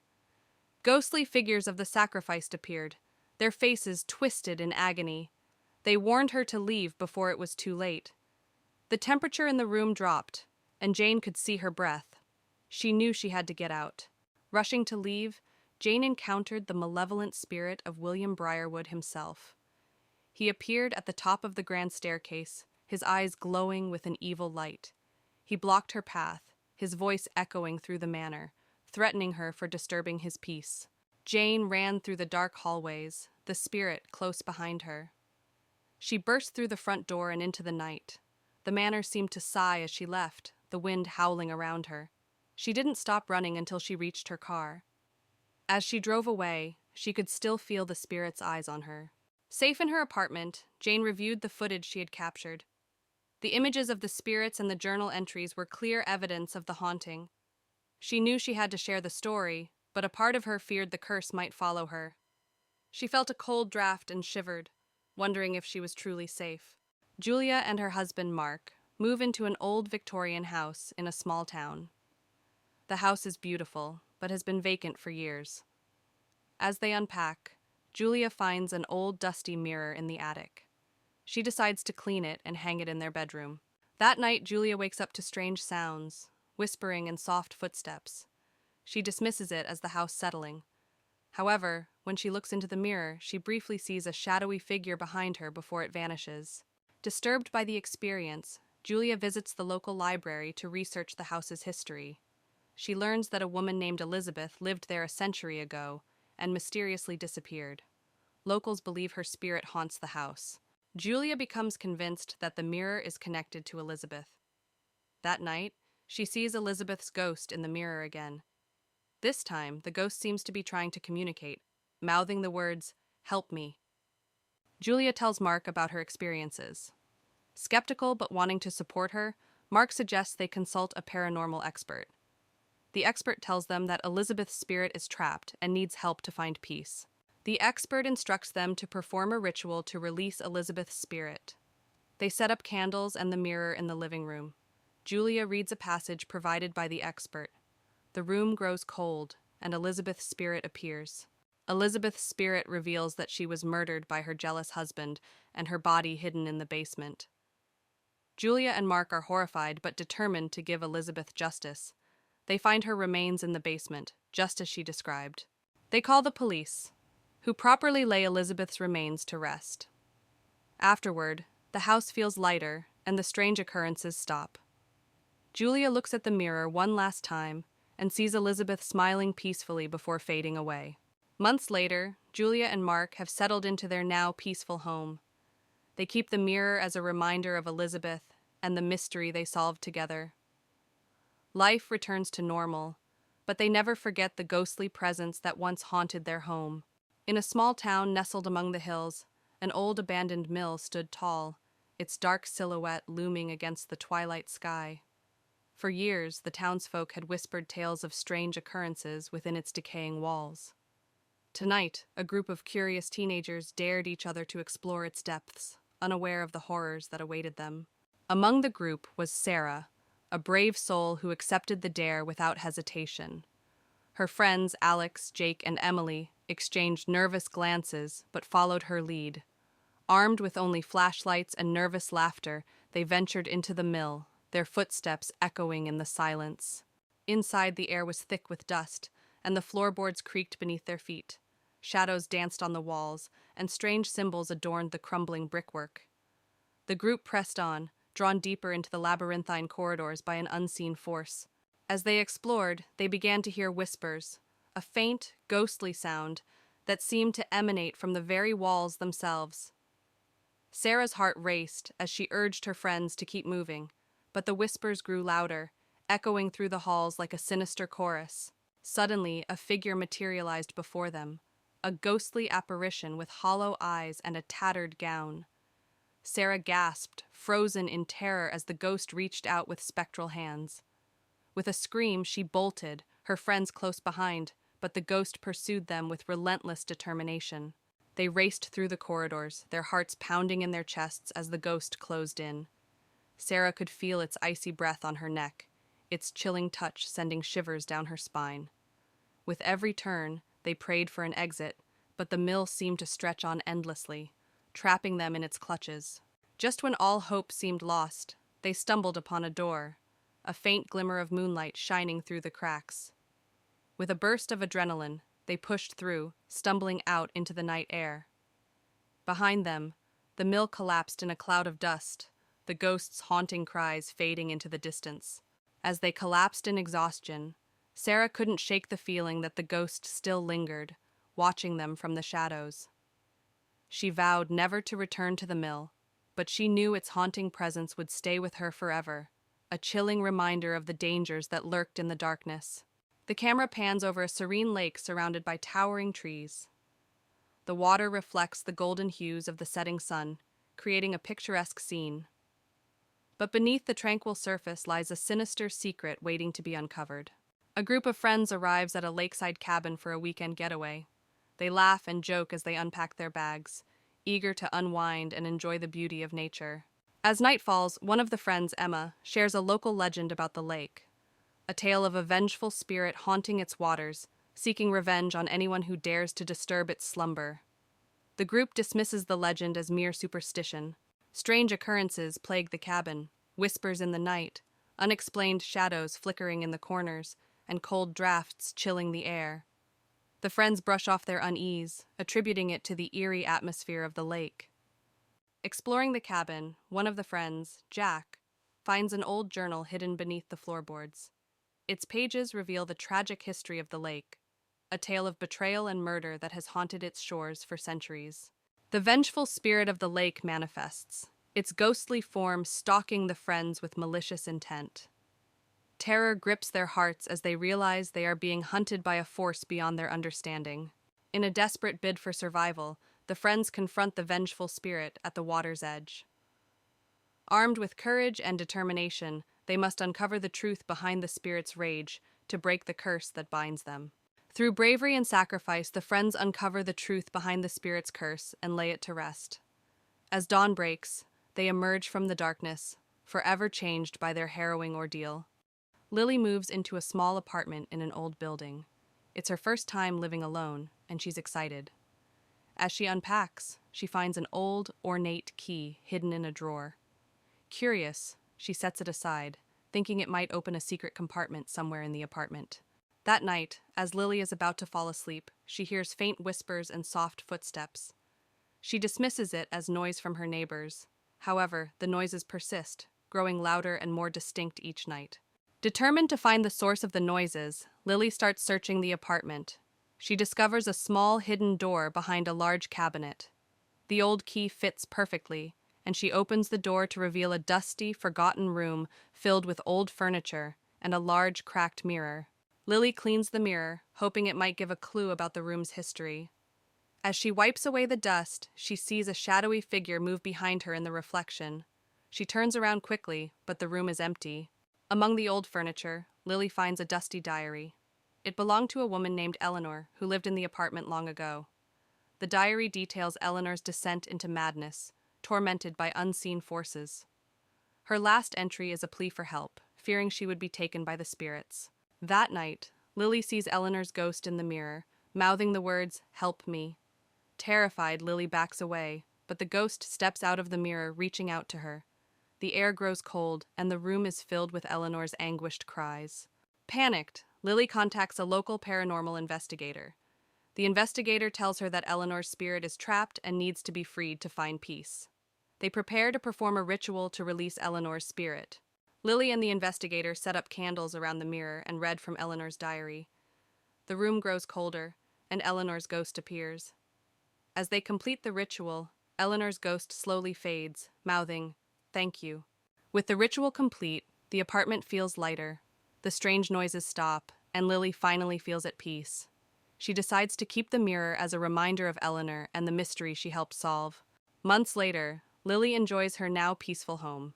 Ghostly figures of the sacrificed appeared, their faces twisted in agony. They warned her to leave before it was too late. The temperature in the room dropped, and Jane could see her breath. She knew she had to get out. Rushing to leave, Jane encountered the malevolent spirit of William Briarwood himself. He appeared at the top of the grand staircase, his eyes glowing with an evil light. He blocked her path, his voice echoing through the manor, threatening her for disturbing his peace. Jane ran through the dark hallways, the spirit close behind her. She burst through the front door and into the night. The manor seemed to sigh as she left, the wind howling around her. She didn't stop running until she reached her car. As she drove away, she could still feel the spirit's eyes on her. Safe in her apartment, Jane reviewed the footage she had captured. The images of the spirits and the journal entries were clear evidence of the haunting. She knew she had to share the story, but a part of her feared the curse might follow her. She felt a cold draft and shivered, wondering if she was truly safe. Julia and her husband, Mark, move into an old Victorian house in a small town. The house is beautiful, but has been vacant for years. As they unpack, Julia finds an old dusty mirror in the attic. She decides to clean it and hang it in their bedroom. That night, Julia wakes up to strange sounds, whispering and soft footsteps. She dismisses it as the house settling. However, when she looks into the mirror, she briefly sees a shadowy figure behind her before it vanishes. Disturbed by the experience, Julia visits the local library to research the house's history. She learns that a woman named Elizabeth lived there a century ago and mysteriously disappeared. Locals believe her spirit haunts the house. Julia becomes convinced that the mirror is connected to Elizabeth. That night, she sees Elizabeth's ghost in the mirror again. This time, the ghost seems to be trying to communicate, mouthing the words, "Help me." Julia tells Mark about her experiences. Skeptical but wanting to support her, Mark suggests they consult a paranormal expert. The expert tells them that Elizabeth's spirit is trapped and needs help to find peace. The expert instructs them to perform a ritual to release Elizabeth's spirit. They set up candles and the mirror in the living room. Julia reads a passage provided by the expert. The room grows cold, and Elizabeth's spirit appears. Elizabeth's spirit reveals that she was murdered by her jealous husband and her body hidden in the basement. Julia and Mark are horrified but determined to give Elizabeth justice. They find her remains in the basement, just as she described. They call the police, who properly lay Elizabeth's remains to rest. Afterward, the house feels lighter and the strange occurrences stop. Julia looks at the mirror one last time and sees Elizabeth smiling peacefully before fading away. Months later, Julia and Mark have settled into their now peaceful home. They keep the mirror as a reminder of Elizabeth and the mystery they solved together. Life returns to normal, but they never forget the ghostly presence that once haunted their home. In a small town nestled among the hills, an old abandoned mill stood tall, its dark silhouette looming against the twilight sky. For years, the townsfolk had whispered tales of strange occurrences within its decaying walls. Tonight, a group of curious teenagers dared each other to explore its depths, unaware of the horrors that awaited them. Among the group was Sarah, a brave soul who accepted the dare without hesitation. Her friends, Alex, Jake, and Emily, exchanged nervous glances but followed her lead. Armed with only flashlights and nervous laughter, they ventured into the mill, their footsteps echoing in the silence. Inside, the air was thick with dust, and the floorboards creaked beneath their feet. Shadows danced on the walls, and strange symbols adorned the crumbling brickwork. The group pressed on, drawn deeper into the labyrinthine corridors by an unseen force. As they explored, they began to hear whispers, a faint, ghostly sound that seemed to emanate from the very walls themselves. Sarah's heart raced as she urged her friends to keep moving, but the whispers grew louder, echoing through the halls like a sinister chorus. Suddenly, a figure materialized before them, a ghostly apparition with hollow eyes and a tattered gown. Sarah gasped, frozen in terror as the ghost reached out with spectral hands. With a scream, she bolted, her friends close behind, but the ghost pursued them with relentless determination. They raced through the corridors, their hearts pounding in their chests as the ghost closed in. Sarah could feel its icy breath on her neck, its chilling touch sending shivers down her spine. With every turn, they prayed for an exit, but the mill seemed to stretch on endlessly, trapping them in its clutches. Just when all hope seemed lost, they stumbled upon a door, a faint glimmer of moonlight shining through the cracks. With a burst of adrenaline, they pushed through, stumbling out into the night air. Behind them, the mill collapsed in a cloud of dust, the ghost's haunting cries fading into the distance. As they collapsed in exhaustion, Sarah couldn't shake the feeling that the ghost still lingered, watching them from the shadows. She vowed never to return to the mill, but she knew its haunting presence would stay with her forever, a chilling reminder of the dangers that lurked in the darkness. The camera pans over a serene lake surrounded by towering trees. The water reflects the golden hues of the setting sun, creating a picturesque scene. But beneath the tranquil surface lies a sinister secret waiting to be uncovered. A group of friends arrives at a lakeside cabin for a weekend getaway. They laugh and joke as they unpack their bags, eager to unwind and enjoy the beauty of nature. As night falls, one of the friends, Emma, shares a local legend about the lake, a tale of a vengeful spirit haunting its waters, seeking revenge on anyone who dares to disturb its slumber. The group dismisses the legend as mere superstition. Strange occurrences plague the cabin, whispers in the night, unexplained shadows flickering in the corners, and cold drafts chilling the air. The friends brush off their unease, attributing it to the eerie atmosphere of the lake. Exploring the cabin, one of the friends, Jack, finds an old journal hidden beneath the floorboards. Its pages reveal the tragic history of the lake, a tale of betrayal and murder that has haunted its shores for centuries. The vengeful spirit of the lake manifests, its ghostly form stalking the friends with malicious intent. Terror grips their hearts as they realize they are being hunted by a force beyond their understanding. In a desperate bid for survival, the friends confront the vengeful spirit at the water's edge. Armed with courage and determination, they must uncover the truth behind the spirit's rage to break the curse that binds them. Through bravery and sacrifice, the friends uncover the truth behind the spirit's curse and lay it to rest. As dawn breaks, they emerge from the darkness, forever changed by their harrowing ordeal. Lily moves into a small apartment in an old building. It's her first time living alone, and she's excited. As she unpacks, she finds an old, ornate key hidden in a drawer. Curious, she sets it aside, thinking it might open a secret compartment somewhere in the apartment. That night, as Lily is about to fall asleep, she hears faint whispers and soft footsteps. She dismisses it as noise from her neighbors. However, the noises persist, growing louder and more distinct each night. Determined to find the source of the noises, Lily starts searching the apartment. She discovers a small hidden door behind a large cabinet. The old key fits perfectly, and she opens the door to reveal a dusty, forgotten room filled with old furniture and a large, cracked mirror. Lily cleans the mirror, hoping it might give a clue about the room's history. As she wipes away the dust, she sees a shadowy figure move behind her in the reflection. She turns around quickly, but the room is empty. Among the old furniture, Lily finds a dusty diary. It belonged to a woman named Eleanor, who lived in the apartment long ago. The diary details Eleanor's descent into madness, tormented by unseen forces. Her last entry is a plea for help, fearing she would be taken by the spirits. That night, Lily sees Eleanor's ghost in the mirror, mouthing the words, "Help me." Terrified, Lily backs away, but the ghost steps out of the mirror, reaching out to her. The air grows cold, and the room is filled with Eleanor's anguished cries. Panicked, Lily contacts a local paranormal investigator. The investigator tells her that Eleanor's spirit is trapped and needs to be freed to find peace. They prepare to perform a ritual to release Eleanor's spirit. Lily and the investigator set up candles around the mirror and read from Eleanor's diary. The room grows colder, and Eleanor's ghost appears. As they complete the ritual, Eleanor's ghost slowly fades, mouthing, "Thank you." With the ritual complete, the apartment feels lighter. The strange noises stop, and Lily finally feels at peace. She decides to keep the mirror as a reminder of Eleanor and the mystery she helped solve. Months later, Lily enjoys her now peaceful home.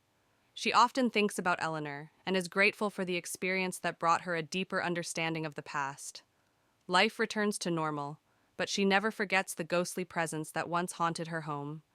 She often thinks about Eleanor and is grateful for the experience that brought her a deeper understanding of the past. Life returns to normal, but she never forgets the ghostly presence that once haunted her home.